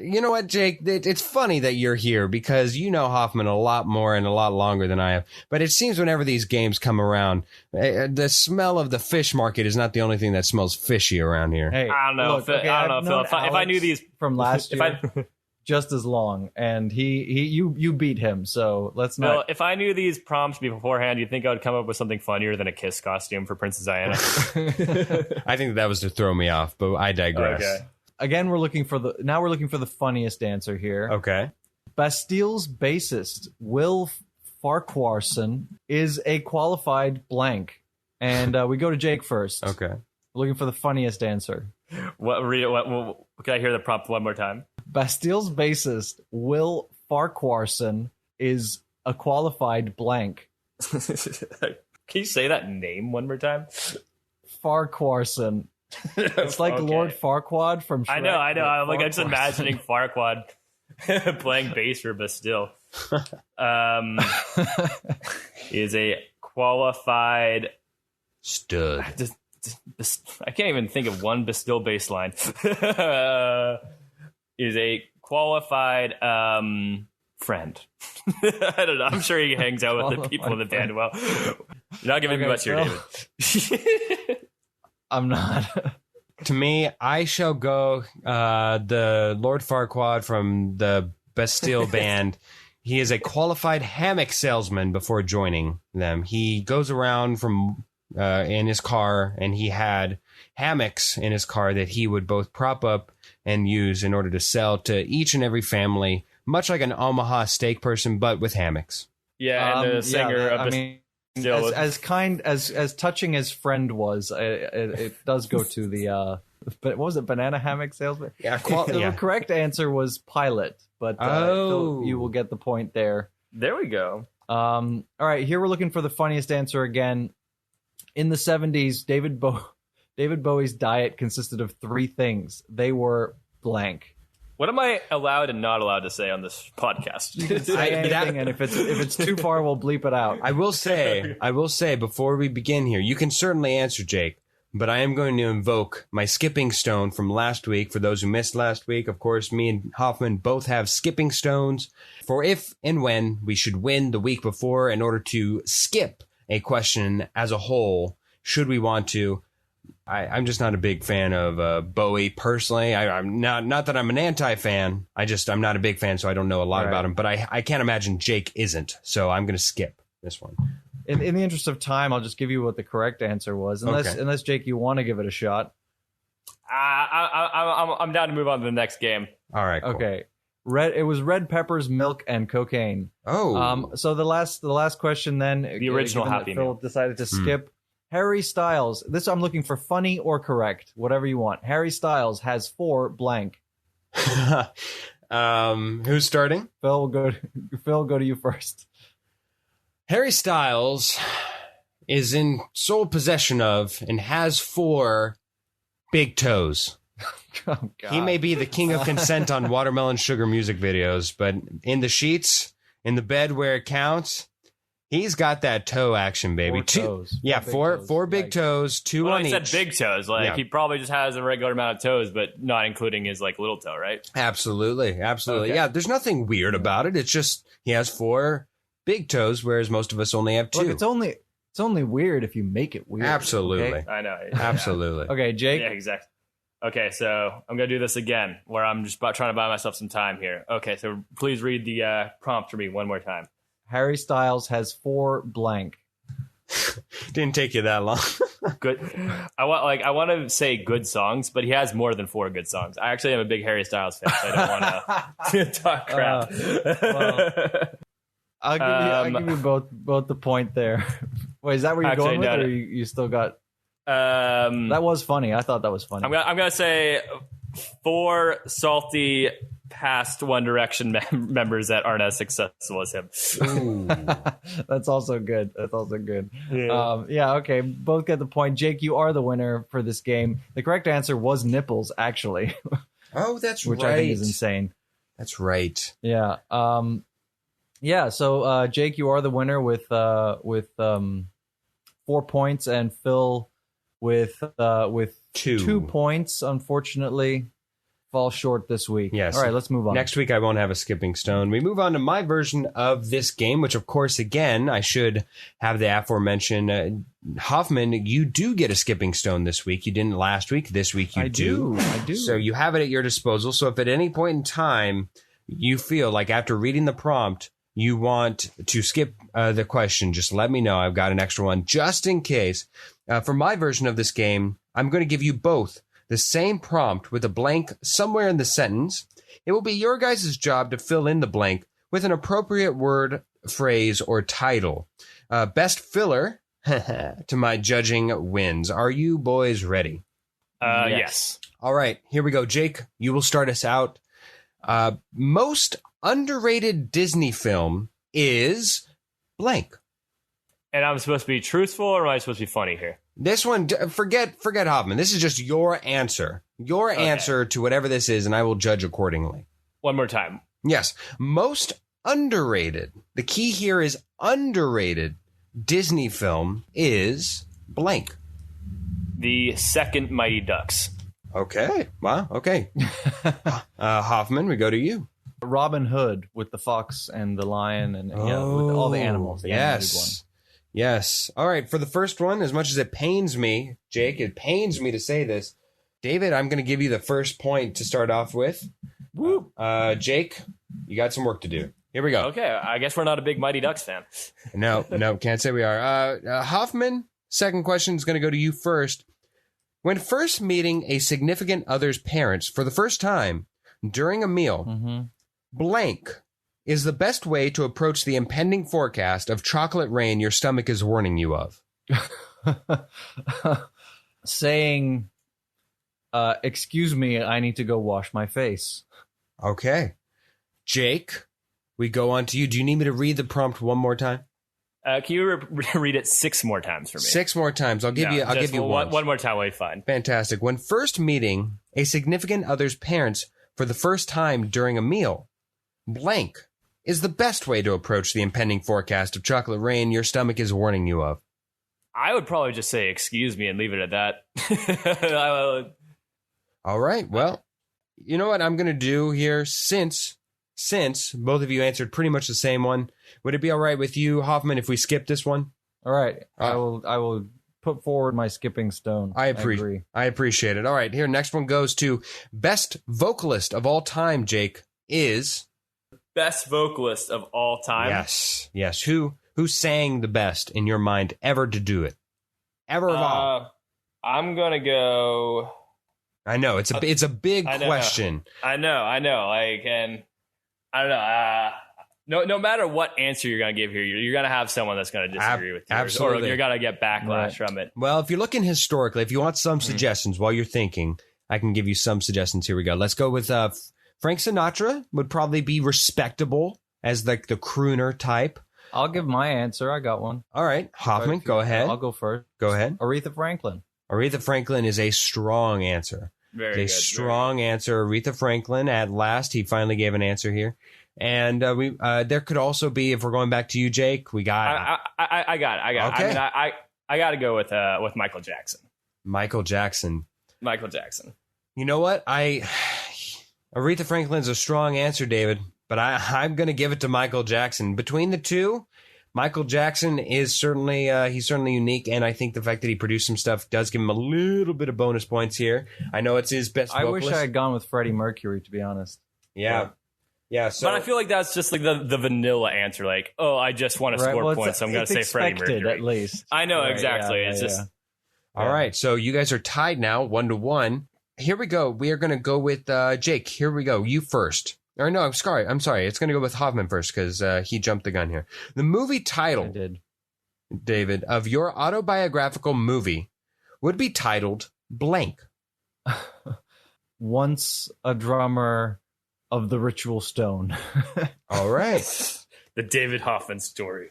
You know what, Jake? It's funny that you're here because you know Hoffman a lot more and a lot longer than I have. But it seems whenever these games come around, the smell of the fish market is not the only thing that smells fishy around here. Hey, I don't know. Phil. If I knew these from last year. Just as long, and you beat him, so let's not. Well, if I knew these prompts beforehand, you'd think I would come up with something funnier than a Kiss costume for Princess Diana. I think that was to throw me off, but I digress. Okay. Again, we're looking for the funniest answer here. Okay. Bastille's bassist, Will Farquharson, is a qualified blank. And we go to Jake first. Okay. Looking for the funniest answer. What? Can I hear the prompt one more time? Bastille's bassist, Will Farquharson, is a qualified blank. Can you say that name one more time? Farquharson. It's like Okay. Lord Farquaad from Shrek. I know. I'm just Farquharson. imagining Farquaad playing bass for Bastille. Is a qualified Stud. I can't even think of one Bastille bass line. Is a qualified friend. I don't know. I'm sure he hangs out with the people in the band well. You're not giving me much here, David. I'm not. To me, I shall go the Lord Farquaad from the Bastille band. He is a qualified hammock salesman before joining them. He goes around from in his car, and he had hammocks in his car that he would both prop up and use in order to sell to each and every family, much like an Omaha steak person, but with hammocks. Yeah, and the singer of Bastille. As touching as friend was, it does go to the but what was it, banana hammock salesman? Yeah, The correct answer was pilot, but Phil, you will get the point there. There we go. All right, here we're looking for the funniest answer again. In the 70s, David Bowie's diet consisted of 3 things. They were blank. What am I allowed and not allowed to say on this podcast? You can say anything, and if it's too far, we'll bleep it out. I will say before we begin here, you can certainly answer, Jake, but I am going to invoke my skipping stone from last week. For those who missed last week, of course, me and Hoffman both have skipping stones for if and when we should win the week before in order to skip a question as a whole, should we want to. I'm just not a big fan of Bowie personally. I'm not that I'm an anti-fan. I'm not a big fan, so I don't know a lot about him. But I can't imagine Jake isn't. So I'm going to skip this one. In the interest of time, I'll just give you what the correct answer was. Unless Jake, you want to give it a shot. I'm down to move on to the next game. All right. Cool. Okay. It was red peppers, milk, and cocaine. Oh. So the last question then. The original given that Happy Phil Meal. decided to skip. Harry Styles. This I'm looking for funny or correct, whatever you want. Harry Styles has 4 blank. Who's starting? Phil, go to you first. Harry Styles is in sole possession of and has 4 big toes. Oh, God. He may be the king of consent on Watermelon Sugar music videos, but in the sheets, in the bed where it counts, he's got that toe action, baby. 4 toes. Four big toes, 2 on each. He said big toes. He probably just has a regular amount of toes, but not including his little toe, right? Absolutely. Okay. Yeah, there's nothing weird about it. It's just he has 4 big toes, whereas most of us only have 2. Look, it's only weird if you make it weird. Absolutely. Okay? I know. Absolutely. Okay, Jake. Yeah, exactly. Okay, so I'm going to do this again, where I'm just trying to buy myself some time here. Okay, so please read the prompt for me one more time. Harry Styles has 4 blank. Didn't take you that long. Good. I want to say good songs, but he has more than 4 good songs. I actually am a big Harry Styles fan, so I don't want to talk crap. I'll give you both the point there. Wait, is that where you're Actually, going with, no. or you still got? That That was funny. I thought that was funny. I'm gonna say 4 salty past One Direction members that aren't as successful as him. That's also good. Yeah. Yeah, okay. Both get the point. Jake, you are the winner for this game. The correct answer was nipples, actually. Oh, that's which right. I think is insane. That's right. Yeah. So Jake, you are the winner with 4 points, and Phil with 2 points. Unfortunately, fall short this week. Yes. All right, let's move on. Next week, I won't have a skipping stone. We move on to my version of this game, which, of course, again, I should have the aforementioned Hoffman. You do get a skipping stone this week. You didn't last week. This week, you do. I do. So you have it at your disposal. So if at any point in time you feel like after reading the prompt you want to skip the question, just let me know. I've got an extra one just in case. For my version of this game, I'm going to give you both the same prompt with a blank somewhere in the sentence. It will be your guys' job to fill in the blank with an appropriate word, phrase, or title. Best filler to my judging wins. Are you boys ready? Yes. All right, here we go. Jake, you will start us out. Most underrated Disney film is blank. And I'm supposed to be truthful, or am I supposed to be funny here? This one, forget Hoffman. This is just your answer. Your answer to whatever this is, and I will judge accordingly. One more time. Yes. Most underrated. The key here is underrated Disney film is blank. The second Mighty Ducks. Okay. Wow. Okay. Hoffman, we go to you. Robin Hood with the fox and the lion and with all the animals. The animated one. Yes. All right. For the first one, as much as it pains me, Jake, it pains me to say this, David, I'm going to give you the first point to start off with. Woo. Jake, you got some work to do. Here we go. Okay. I guess we're not a big Mighty Ducks fan. No, can't say we are. Hoffman, second question is going to go to you first. When first meeting a significant other's parents for the first time during a meal, blank is the best way to approach the impending forecast of chocolate rain your stomach is warning you of. Saying, excuse me, I need to go wash my face. Okay. Jake, we go on to you. Do you need me to read the prompt one more time? Can you read it 6 more times for me? 6 more times. I'll give you one. One more time will be fine. Fantastic. When first meeting a significant other's parents for the first time during a meal, blank is the best way to approach the impending forecast of chocolate rain your stomach is warning you of. I would probably just say excuse me and leave it at that. All right. Well, you know what I'm going to do here since both of you answered pretty much the same one. Would it be all right with you, Hoffman, if we skip this one? All right. I will put forward my skipping stone. I appreciate it. All right. Here, next one goes to best vocalist of all time, Jake, is... Best vocalist of all time? Yes. Who sang the best in your mind ever to do it? Ever of all? I'm going to go... I know. It's a big question. I know. Like, and I don't know. No matter what answer you're going to give here, you're going to have someone that's going to disagree with you. Absolutely. Or you're going to get backlash from it. Well, if you're looking historically, if you want some suggestions while you're thinking, I can give you some suggestions. Here we go. Let's go with Frank Sinatra would probably be respectable as like the crooner type. I'll give my answer. I got one. All right. Hoffman, go ahead. I'll go first. Go ahead. Aretha Franklin. Aretha Franklin is a strong answer. Very good. Strong answer. Aretha Franklin, at last, he finally gave an answer here. And there could also be, if we're going back to you, Jake, we got... I got it. Okay. I got to go with Michael Jackson. Michael Jackson. You know what? Aretha Franklin's a strong answer, David, but I'm going to give it to Michael Jackson. Between the two, Michael Jackson is certainly he's certainly unique, and I think the fact that he produced some stuff does give him a little bit of bonus points here. I know it's his best vocalist. I wish I had gone with Freddie Mercury, to be honest. Yeah. So, but I feel like that's just like the vanilla answer. Like, oh, I just want to score points, so I'm going to say Freddie Mercury. At least. I know, exactly. It's just... All right, so you guys are tied now, 1-1. Here we go. We are going to go with Jake. Here we go. You first. Or no, I'm sorry. It's going to go with Hoffman first because he jumped the gun here. The movie title, David, of your autobiographical movie would be titled blank. Once a drummer of the Ritual Stone. All right. The David Hoffman story.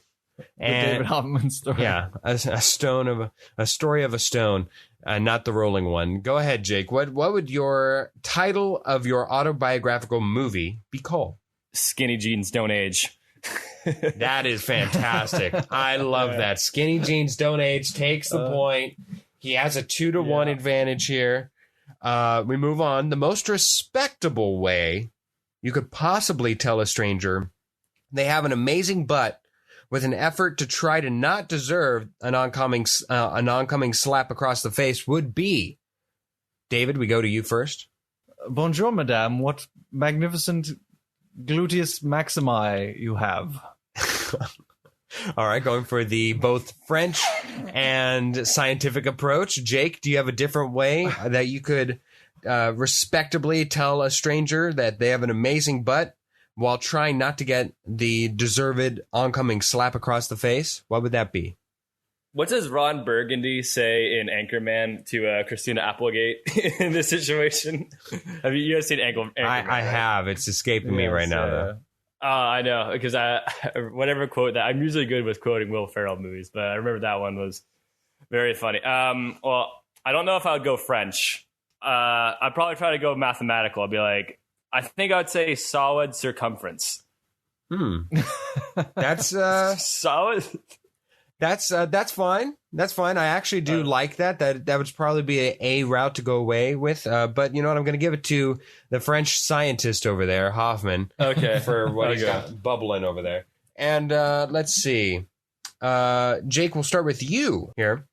David Hoffman story. Yeah, a story of a stone. Not the rolling one. Go ahead, Jake. What would your title of your autobiographical movie be called? Skinny Jeans Don't Age. That is fantastic. I love that. Skinny Jeans Don't Age takes the point. He has a 2-1 advantage here. We move on. The most respectable way you could possibly tell a stranger they have an amazing butt with an effort to try to not deserve an oncoming slap across the face would be. David, we go to you first. Bonjour, madame. What magnificent gluteus maximi you have. All right, going for the both French and scientific approach. Jake, do you have a different way that you could respectably tell a stranger that they have an amazing butt while trying not to get the deserved oncoming slap across the face, what would that be? What does Ron Burgundy say in Anchorman to Christina Applegate in this situation? Have you guys seen Anchorman? I right? have. It's escaping me right now, though. I know, because whatever quote that I'm usually good with quoting Will Ferrell movies, but I remember that one was very funny. Well, I don't know if I would go French. I'd probably try to go mathematical. I'd be like, I think I'd say solid circumference. That's solid. That's fine. That's fine. I actually do like that. That would probably be a route to go away with. But you know what? I'm going to give it to the French scientist over there, Hoffman. Okay. For what he's got bubbling over there. And let's see. Jake, we'll start with you here.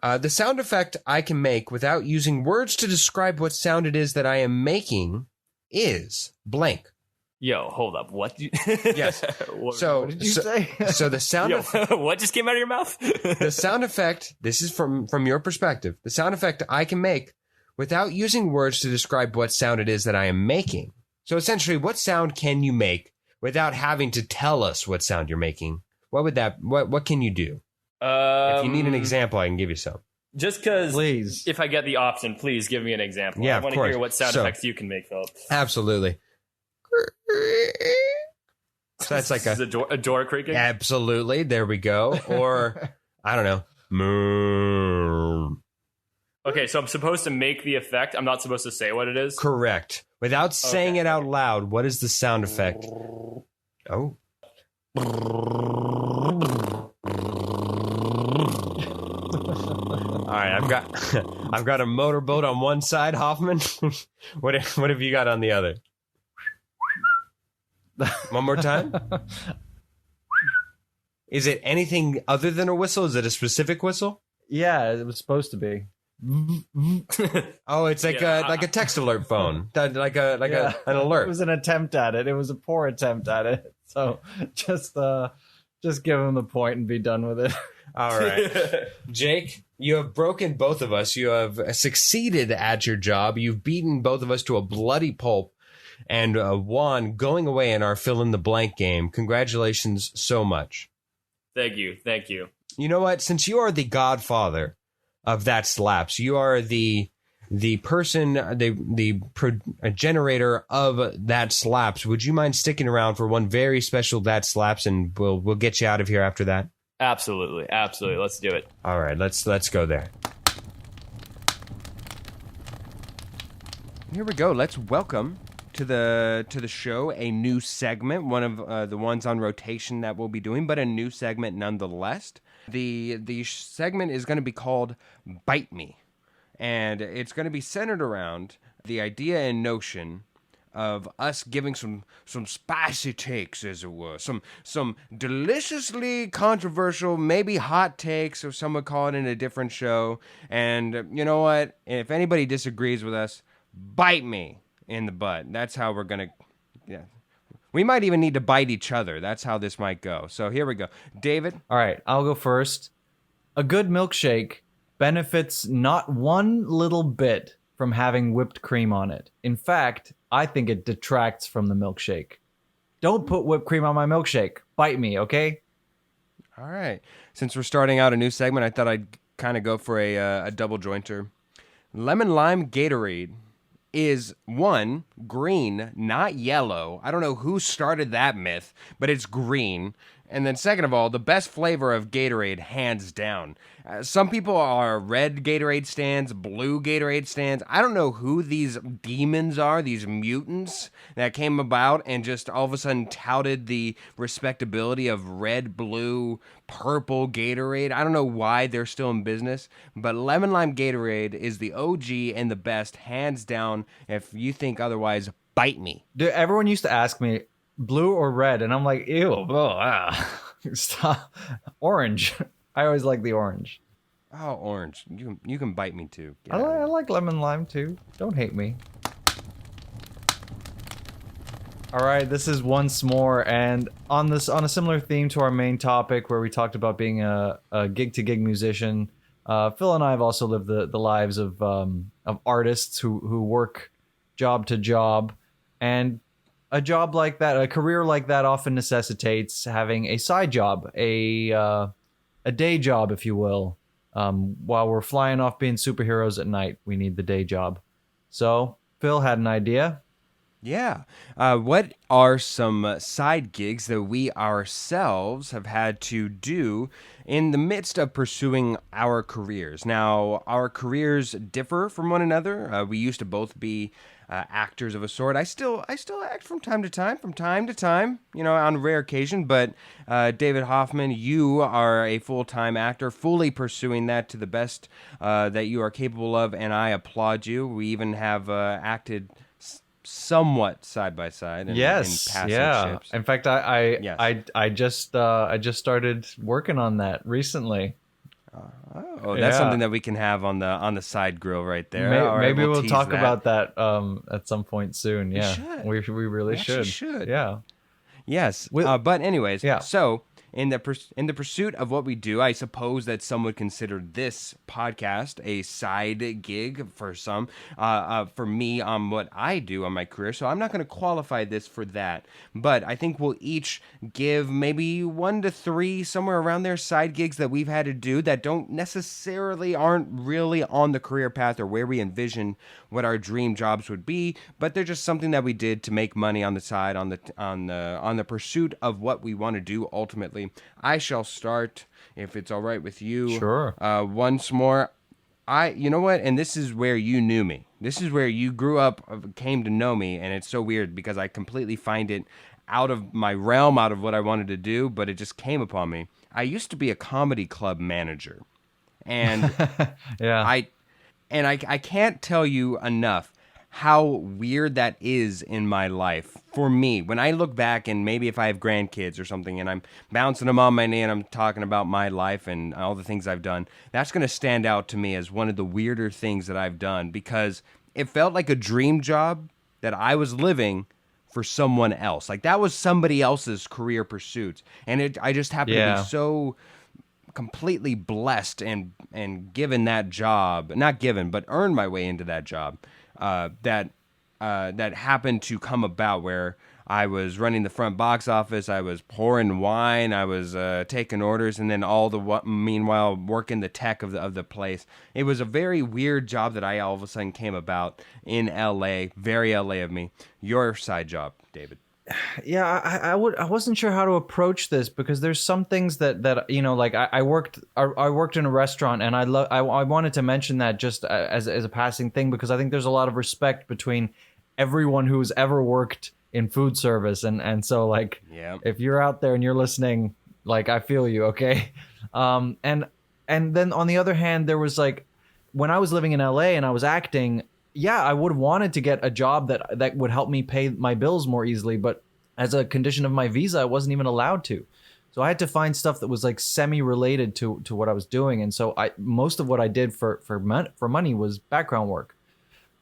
The sound effect I can make without using words to describe what sound it is that I am making is blank. Yo, hold up. What? Yes. What did you say? So the sound what just came out of your mouth? The sound effect, this is from your perspective, the sound effect I can make without using words to describe what sound it is that I am making. So essentially, what sound can you make without having to tell us what sound you're making? What can you do? If you need an example, I can give you some. Just because, please, if I get the option, please give me an example. Yeah, I want to hear what sound effects you can make, Philip. Absolutely. So that's like a door creaking? Absolutely. There we go. Or, I don't know. Moo. Okay, so I'm supposed to make the effect. I'm not supposed to say what it is? Correct. Without saying it out loud, what is the sound effect? Oh. All right, I've got a motorboat on one side, Hoffman. What have you got on the other? One more time. Is it anything other than a whistle? Is it a specific whistle? Yeah, it was supposed to be. Oh, it's like a text alert phone, an alert. It was an attempt at it. It was a poor attempt at it. So just give him the point and be done with it. All right. Jake, you have broken both of us. You have succeeded at your job. You've beaten both of us to a bloody pulp and won going away in our fill-in-the-blank game. Congratulations so much. Thank you. Thank you. You know what? Since you are the godfather of that slaps, you are the person, the generator of that slaps. Would you mind sticking around for one very special that slaps, and we'll get you out of here after that? Absolutely. Let's do it. All right, let's go there. Here we go. Let's welcome to the show a new segment, one of the ones on rotation that we'll be doing, but a new segment nonetheless. The segment is going to be called Bite Me, and it's going to be centered around the idea and notion of us giving some spicy takes, as it were, some deliciously controversial, maybe hot takes, or some would call it in a different show. And you know what? If anybody disagrees with us, bite me in the butt. That's how we're gonna. Yeah, we might even need to bite each other. That's how this might go. So here we go, David. All right, I'll go first. A good milkshake benefits not one little bit from having whipped cream on it. In fact, I think it detracts from the milkshake. Don't put whipped cream on my milkshake. Bite me, okay? All right. Since we're starting out a new segment, I thought I'd kind of go for a double jointer. Lemon lime Gatorade is, one, green, not yellow. I don't know who started that myth, but it's green. And then second of all, the best flavor of Gatorade, hands down. Some people are red Gatorade stands, blue Gatorade stands. I don't know who these demons are, these mutants that came about and just all of a sudden touted the respectability of red, blue, purple Gatorade. I don't know why they're still in business, but Lemon Lime Gatorade is the OG and the best, hands down. If you think otherwise, bite me. Dude, everyone used to ask me, blue or red? And I'm like, ew, stop. Orange. I always like the orange. Oh, orange. You can bite me too. I like lemon lime too. Don't hate me. All right, this is once more, and on a similar theme to our main topic where we talked about being a gig-to-gig musician. Phil and I have also lived the lives of of artists who work job to job, and a job like that, a career like that, often necessitates having a side job, a day job, if you will. While we're flying off being superheroes at night, we need the day job. So Phil had an idea. Yeah. What are some side gigs that we ourselves have had to do in the midst of pursuing our careers? Now, our careers differ from one another. We used to both be actors of a sort. I still act from time to time, on rare occasion. But David Hoffman, you are a full-time actor, fully pursuing that to the best that you are capable of, and I applaud you. We even have acted somewhat side by side in passing ships. In fact, I just started working on that recently. That's something that we can have on the side grill right there. Maybe we'll talk about that at some point soon. Yeah, we really should. Yeah. Yes. But anyways, yeah. So in the pursuit of what we do, I suppose that some would consider this podcast a side gig for some. For me, on what I do on my career, so I'm not going to qualify this for that. But I think we'll each give maybe 1 to 3, somewhere around there, side gigs that we've had to do that aren't really on the career path or where we envision what our dream jobs would be, but they're just something that we did to make money on the side, on the pursuit of what we want to do ultimately. I shall start, if it's all right with you. Sure. Once more, you know what? And this is where you knew me. This is where you grew up, came to know me, and it's so weird because I completely find it out of my realm, out of what I wanted to do, but it just came upon me. I used to be a comedy club manager, and yeah. I can't tell you enough how weird that is in my life. For me, when I look back, and maybe if I have grandkids or something and I'm bouncing them on my knee and I'm talking about my life and all the things I've done, that's going to stand out to me as one of the weirder things that I've done, because it felt like a dream job that I was living for someone else. Like that was somebody else's career pursuit. And I just happened to be so completely blessed and given that job, not given, but earned my way into that job. That happened to come about where I was running the front box office, I was pouring wine, I was taking orders, and then meanwhile working the tech of the place. It was a very weird job that I all of a sudden came about in LA. Very LA of me. Your side job, David. Yeah, I wasn't sure how to approach this, because there's some things that like I worked in a restaurant, and I wanted to mention that just as a passing thing, because I think there's a lot of respect between everyone who's ever worked in food service, and so like if you're out there and you're listening, like I feel you, okay? And then on the other hand, there was like when I was living in LA and I was acting. Yeah, I would have wanted to get a job that would help me pay my bills more easily, but as a condition of my visa, I wasn't even allowed to. So I had to find stuff that was like semi-related to what I was doing, and so most of what I did for money was background work.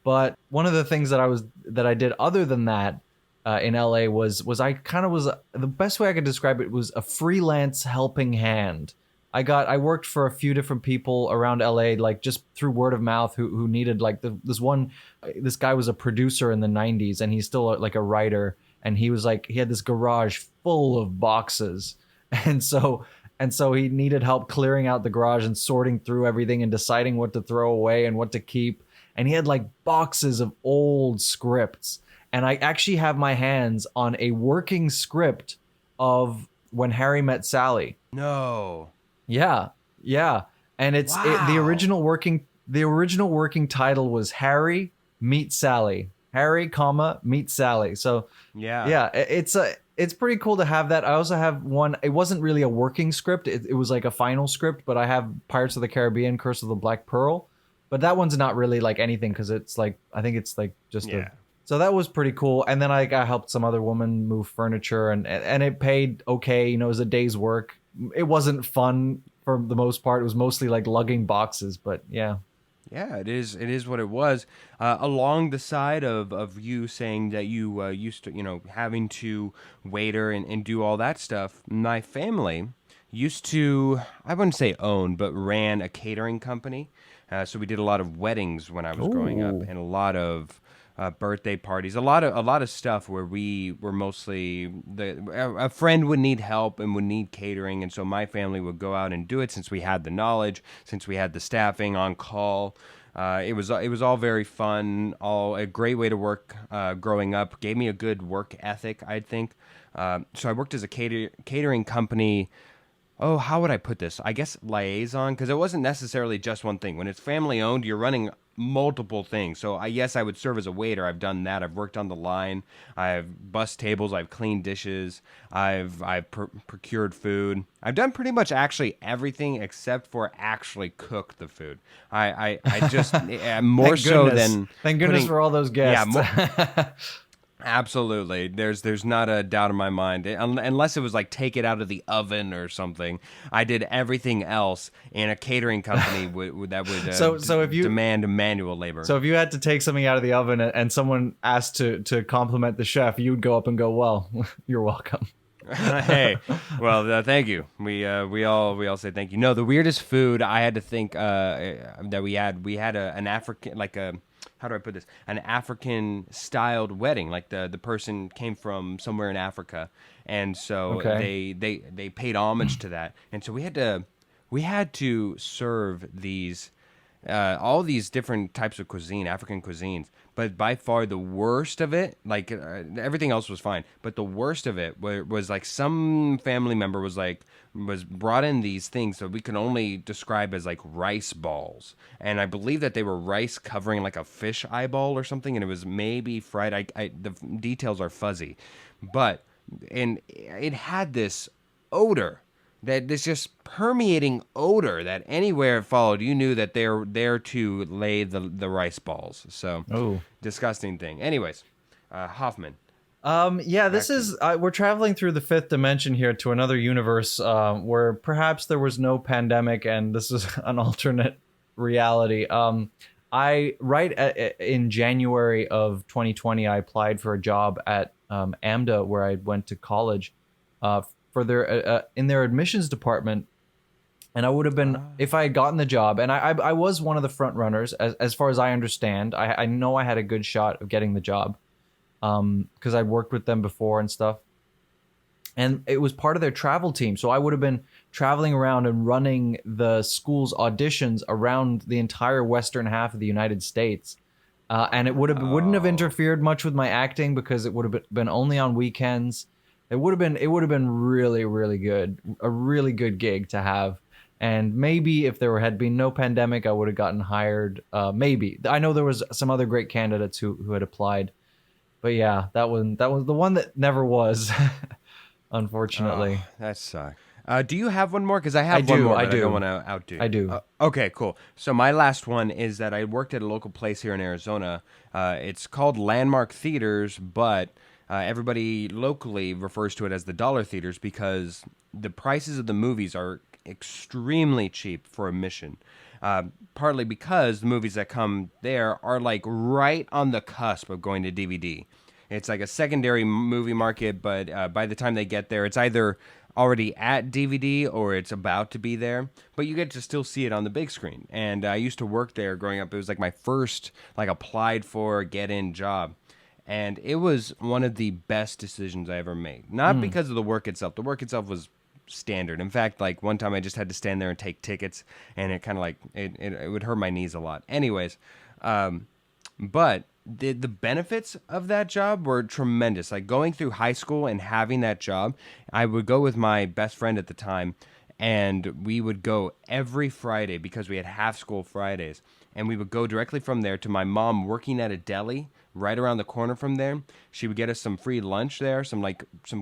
But one of the things that I did other than that in LA was the best way I could describe it was a freelance helping hand. I worked for a few different people around LA, like just through word of mouth, who needed like this guy was a producer in the 90s, and he's still like a writer, and he had this garage full of boxes, and so he needed help clearing out the garage and sorting through everything and deciding what to throw away and what to keep, and he had like boxes of old scripts, and I actually have my hands on a working script of When Harry Met Sally. No. Yeah, and it's the original working title was Harry Meets Sally. Harry, meets Sally. So yeah, it's pretty cool to have that. I also have one. It wasn't really a working script. It was like a final script, but I have Pirates of the Caribbean: Curse of the Black Pearl. But that one's not really like anything, because it's like I think it's like just so that was pretty cool. And then I helped some other woman move furniture, and it paid okay. It was a day's work. It wasn't fun for the most part. It was mostly like lugging boxes, but yeah. Yeah, it is what it was. Along the side of you saying that you used to, having to waiter and do all that stuff, my family used to, I wouldn't say own, but ran a catering company. So we did a lot of weddings when I was growing up, Ooh. and a lot of birthday parties, a lot of stuff where we were mostly a friend would need help and would need catering, and so my family would go out and do it since we had the knowledge, since we had the staffing on call. It was all very fun, all a great way to work growing up. Gave me a good work ethic, I think. So I worked as a catering company. Oh, how would I put this? I guess liaison, because it wasn't necessarily just one thing. When it's family owned, you're running multiple things. So yes, I would serve as a waiter. I've done that. I've worked on the line. I've bussed tables. I've cleaned dishes. I've procured food. I've done pretty much actually everything except for actually cook the food. I just more Thank so goodness. than Thank goodness putting- for all those yeah, guests. Absolutely. There's not a doubt in my mind. Unless it was like take it out of the oven or something. I did everything else in a catering company that would So if you- demand manual labor. So if you had to take something out of the oven and someone asked to compliment the chef, you would go up and go, "Well, you're welcome." Hey, well, thank you. We all say thank you. No, the weirdest food I had to think that we had an African, like a, how do I put this? An African styled wedding. Like the person came from somewhere in Africa, and so Okay. they paid homage to that, and so we had to serve these all these different types of cuisine, African cuisines. But by far the worst of it, like everything else was fine, but the worst of it was like some family member was brought in these things that we can only describe as like rice balls, and I believe that they were rice covering like a fish eyeball or something, and it was maybe fried. The details are fuzzy, but and it had this odor, that this just permeating odor that anywhere it followed, you knew that they're there to lay the rice balls. So, Oh. disgusting thing. Anyways, Hoffman. Yeah, this is we're traveling through the fifth dimension here to another universe where perhaps there was no pandemic and this is an alternate reality. In January of 2020, I applied for a job at AMDA where I went to college for their in their admissions department. And I would have been, if I had gotten the job, and I was one of the front runners, as far as I understand. I know I had a good shot of getting the job because I worked with them before and stuff. And it was part of their travel team. So I would have been traveling around and running the school's auditions around the entire western half of the United States. And it wouldn't have interfered much with my acting because it would have been only on weekends. It would have been really, really good, a really good gig to have. And maybe if there had been no pandemic, I would have gotten hired. Maybe. I know there was some other great candidates who had applied. But yeah, that was the one that never was, unfortunately. Oh, that sucks. Do you have one more? Because I have one more. I don't want to outdo you. I do. Okay, cool. So my last one is that I worked at a local place here in Arizona. It's called Landmark Theaters, but everybody locally refers to it as the Dollar Theaters because the prices of the movies are extremely cheap for admission. Partly because the movies that come there are like right on the cusp of going to DVD. It's like a secondary movie market, but by the time they get there, it's either already at DVD or it's about to be there, but you get to still see it on the big screen. And I used to work there growing up. It was like my first like applied for get in job. And it was one of the best decisions I ever made. Not because of the work itself. The work itself was standard. In fact, like one time I just had to stand there and take tickets, and it kind of like it would hurt my knees a lot. Anyways, but the benefits of that job were tremendous. Like going through high school and having that job, I would go with my best friend at the time, and we would go every Friday because we had half school Fridays, and we would go directly from there to my mom working at a deli right around the corner from there. She would get us some free lunch there, some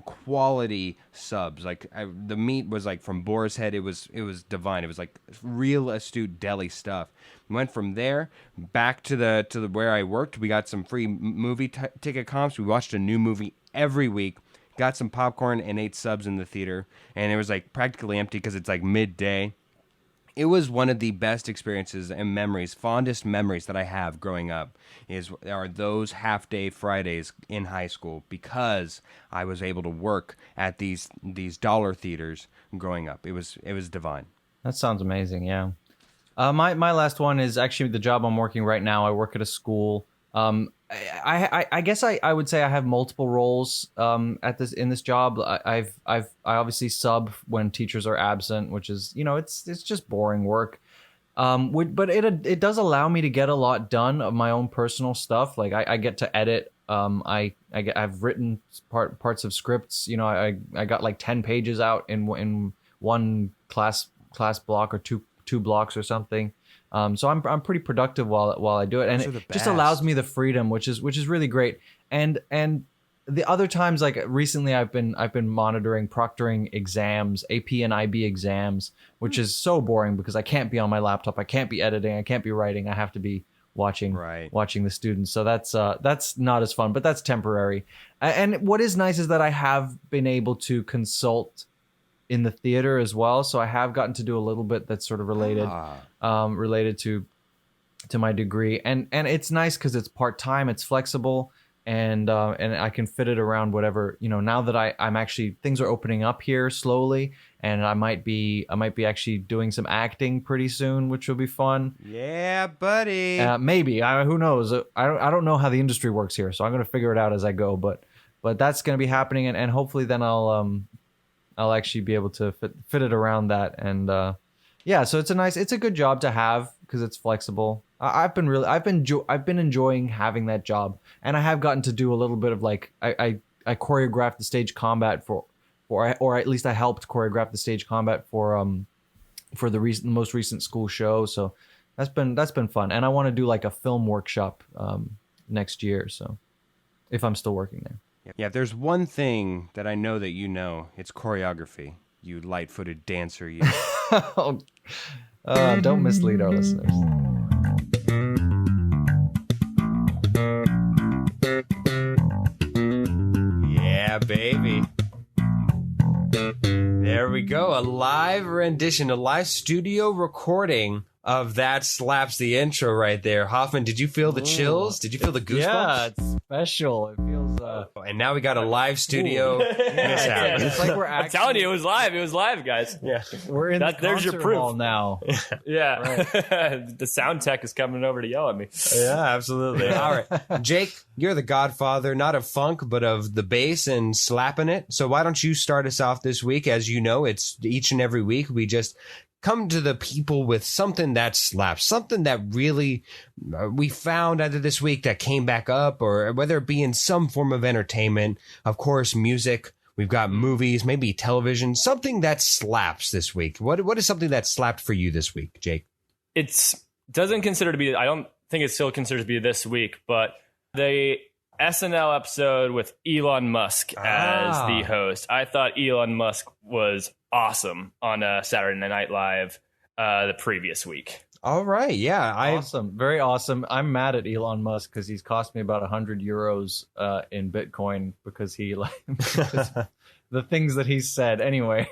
quality subs. Like the meat was like from Boar's Head. It was divine. It was like real astute deli stuff. We went from there back to the where I worked. We got some free movie ticket comps. We watched a new movie every week. Got some popcorn and ate subs in the theater, and it was like practically empty because it's like midday. It was one of the best experiences and memories, fondest memories that I have growing up are those half-day Fridays in high school because I was able to work at these dollar theaters growing up. It was divine. That sounds amazing, yeah. My last one is actually the job I'm working right now. I work at a school. I guess I would say I have multiple roles in this job. I obviously sub when teachers are absent, which is, it's just boring work. But it does allow me to get a lot done of my own personal stuff. Like I get to edit. I've written parts of scripts. I got like 10 pages out in one class block or two blocks or something. So I'm pretty productive while I do it, and it just allows me the freedom, which is really great. And the other times, like recently, I've been proctoring exams, AP and IB exams, which is so boring because I can't be on my laptop, I can't be editing, I can't be writing, I have to be watching the students. So that's not as fun, but that's temporary. And what is nice is that I have been able to consult in the theater as well, so I have gotten to do a little bit that's sort of related to my degree, and it's nice because it's part-time, it's flexible, and I can fit it around whatever, now that I'm actually, things are opening up here slowly, and I might be actually doing some acting pretty soon, which will be fun. Yeah, buddy. Maybe. Who knows? I don't know how the industry works here, so I'm going to figure it out as I go, but that's going to be happening, and hopefully then I'll actually be able to fit it around that. And so it's a good job to have because it's flexible. I've been enjoying having that job, and I have gotten to do a little bit of like I choreographed the stage combat or at least I helped choreograph the stage combat for the most recent school show. So that's been fun, and I want to do like a film workshop next year. So if I'm still working there. Yeah, if there's one thing that I know that it's choreography. You light-footed dancer, you. Don't mislead our listeners. Yeah, baby. There we go. A live rendition, a live studio recording of That Slaps the Intro right there. Hoffman, did you feel the chills? Did you feel the goosebumps? Yeah, it's special. It feels... And now we got a live studio. It's like we're actually... I'm telling you, it was live. It was live, guys. Yeah. We're in the there's your concert proof. hall now. Yeah. Right. The sound tech is coming over to yell at me. Yeah, absolutely. All right. Jake, you're the godfather, not of funk, but of the bass and slapping it. So why don't you start us off this week? As you know, it's each and every week we just come to the people with something that slaps, something that really we found either this week that came back up, or whether it be in some form of entertainment. Of course, music. We've got movies, maybe television, something that slaps this week. What is something that slapped for you this week, Jake? I don't think it's still considered to be this week, but the SNL episode with Elon Musk as the host. I thought Elon Musk was awesome on Saturday Night Live the previous week. All right. Yeah. Awesome. Very awesome. I'm mad at Elon Musk because he's cost me about 100 euros in Bitcoin because the things that he's said. Anyway.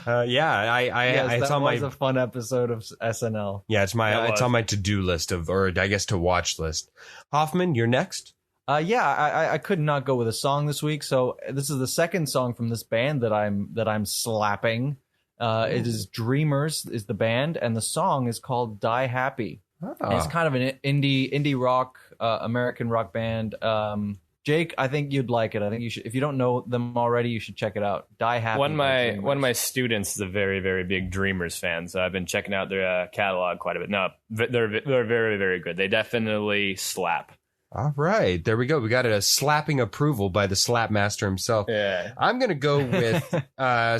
It's on was a fun episode of SNL. Yeah, it's on my to-do list or I guess to watch list. Hoffman, you're next. I could not go with a song this week, so this is the second song from this band that I'm slapping. It is Dreamers is the band, and the song is called Die Happy. It's kind of an indie rock, American rock band. Jake, I think you'd like it. I think you should. If you don't know them already, you should check it out. Die Happy. One of my students is a very, very big Dreamers fan, so I've been checking out their catalog quite a bit. No, they're very, very good. They definitely slap. All right, there we go. We got a slapping approval by the slap master himself. Yeah. I'm going to go with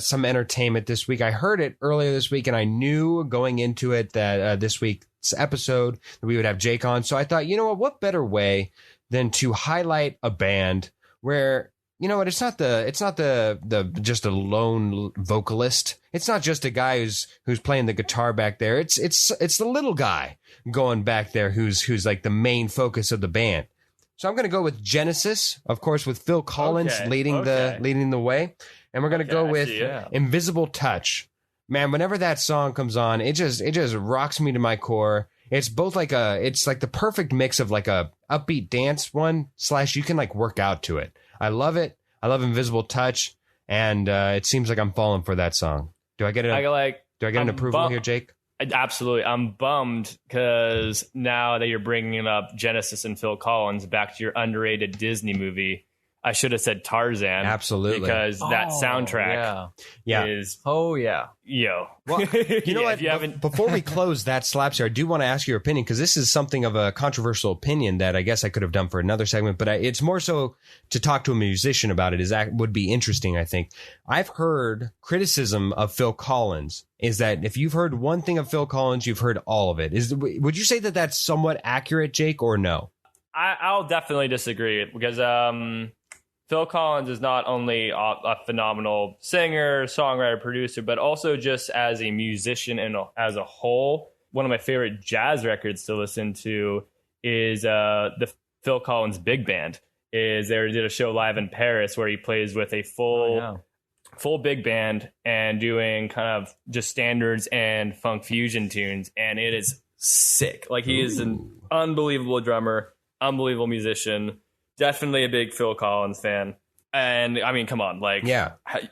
some entertainment this week. I heard it earlier this week, and I knew going into it that this week's episode that we would have Jake on. So I thought, you know what better way than to highlight a band where, you know what, it's not the just a lone vocalist. It's not just a guy who's playing the guitar back there. It's the little guy going back there who's like the main focus of the band. So I'm going to go with Genesis, of course, with Phil Collins leading the way, and we're going to go with Invisible Touch. Man, whenever that song comes on, it just rocks me to my core. It's both it's like the perfect mix of like a upbeat dance one / you can like work out to it. I love it. I love Invisible Touch, and it seems like I'm falling for that song. Do I get an approval here, Jake? Absolutely. I'm bummed because now that you're bringing up Genesis and Phil Collins, back to your underrated Disney movie, I should have said Tarzan. Absolutely. Because that soundtrack is... Oh, yeah. Yo. Well, you know what? If you haven't... Before we close that slaps here, I do want to ask your opinion, because this is something of a controversial opinion that I guess I could have done for another segment, but it's more so to talk to a musician about it would be interesting, I think. I've heard criticism of Phil Collins is that if you've heard one thing of Phil Collins, you've heard all of it. Would you say that that's somewhat accurate, Jake, or no? I'll definitely disagree, because Phil Collins is not only a phenomenal singer, songwriter, producer, but also just as a musician and as a whole. One of my favorite jazz records to listen to is the Phil Collins Big Band. They did a show live in Paris where he plays with a full big band and doing kind of just standards and funk fusion tunes, and it is sick. Like, he is an unbelievable drummer, unbelievable musician. Definitely a big Phil Collins fan. And I mean, come on, like,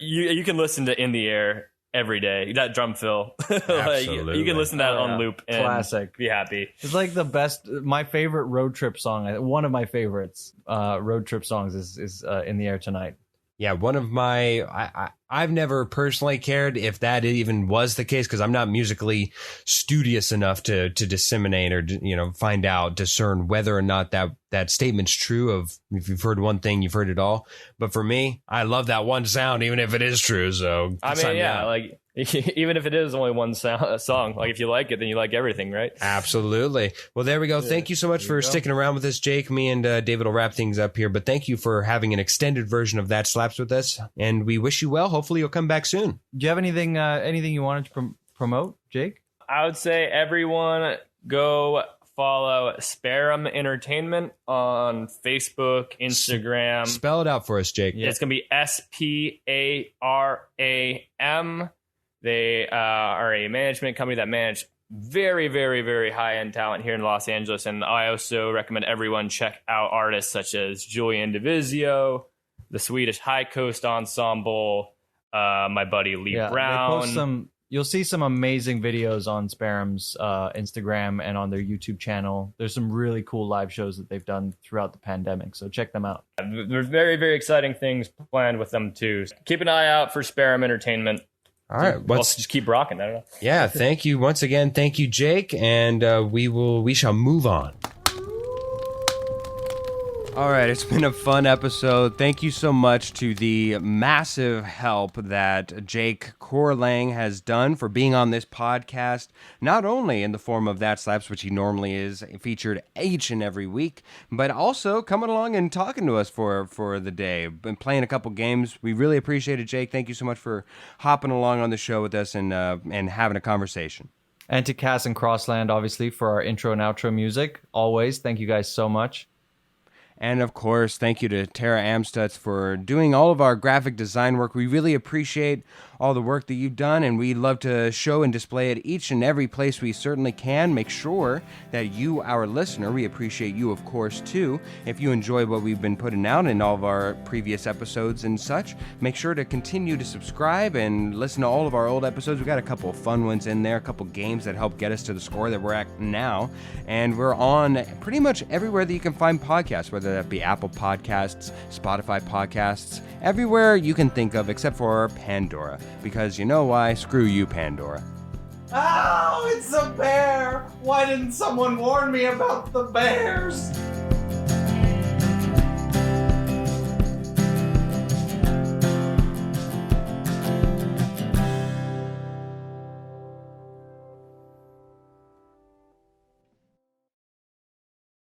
you can listen to In the Air every day. That drum fill. Like, you can listen to that on loop and classic. Be happy. It's like the best, my favorite road trip song. One of my favorites road trip songs is In the Air Tonight. Yeah, one of my, I've never personally cared if that even was the case, because I'm not musically studious enough to disseminate or, find out, discern whether or not that statement's true of if you've heard one thing, you've heard it all. But for me, I love that one sound, even if it is true. So I mean, like, even if it is only one song, like, if you like it, then you like everything, right? Absolutely. Well, there we go. Thank you so much for sticking around with us, Jake. Me and David will wrap things up here, but thank you for having an extended version of That Slaps with us, and we wish you well. Hopefully you'll come back soon. Do you have anything you wanted to promote, Jake? I would say everyone go follow Sparum Entertainment on Facebook, Instagram. Spell it out for us, Jake. It's going to be SPARAM. They are a management company that manage very, very, very high-end talent here in Los Angeles. And I also recommend everyone check out artists such as Julian DeVizio, the Swedish High Coast Ensemble, my buddy Lee Brown. They post you'll see some amazing videos on Sparum's Instagram and on their YouTube channel. There's some really cool live shows that they've done throughout the pandemic, so check them out. There's very, very exciting things planned with them, too. Keep an eye out for Sparum Entertainment. All right, let's just keep rocking. I don't know. Yeah, thank you once again. Thank you, Jake, and we shall move on. All right, it's been a fun episode. Thank you so much to the massive help that Jake Corlang has done for being on this podcast, not only in the form of That Slaps, which he normally is featured each and every week, but also coming along and talking to us for the day, been playing a couple games. We really appreciate it, Jake. Thank you so much for hopping along on the show with us and having a conversation. And to Cass and Crossland, obviously, for our intro and outro music. Always, thank you guys so much. And, of course, thank you to Tara Amstutz for doing all of our graphic design work. We really appreciate all the work that you've done, and we love to show and display it each and every place we certainly can. Make sure that you, our listener, we appreciate you, of course, too. If you enjoy what we've been putting out in all of our previous episodes and such, make sure to continue to subscribe and listen to all of our old episodes. We've got a couple of fun ones in there, a couple games that help get us to the score that we're at now. And we're on pretty much everywhere that you can find podcasts, whether that be Apple Podcasts, Spotify Podcasts, everywhere you can think of except for Pandora. Because you know why? Screw you, Pandora. Oh, it's a bear! Why didn't someone warn me about the bears?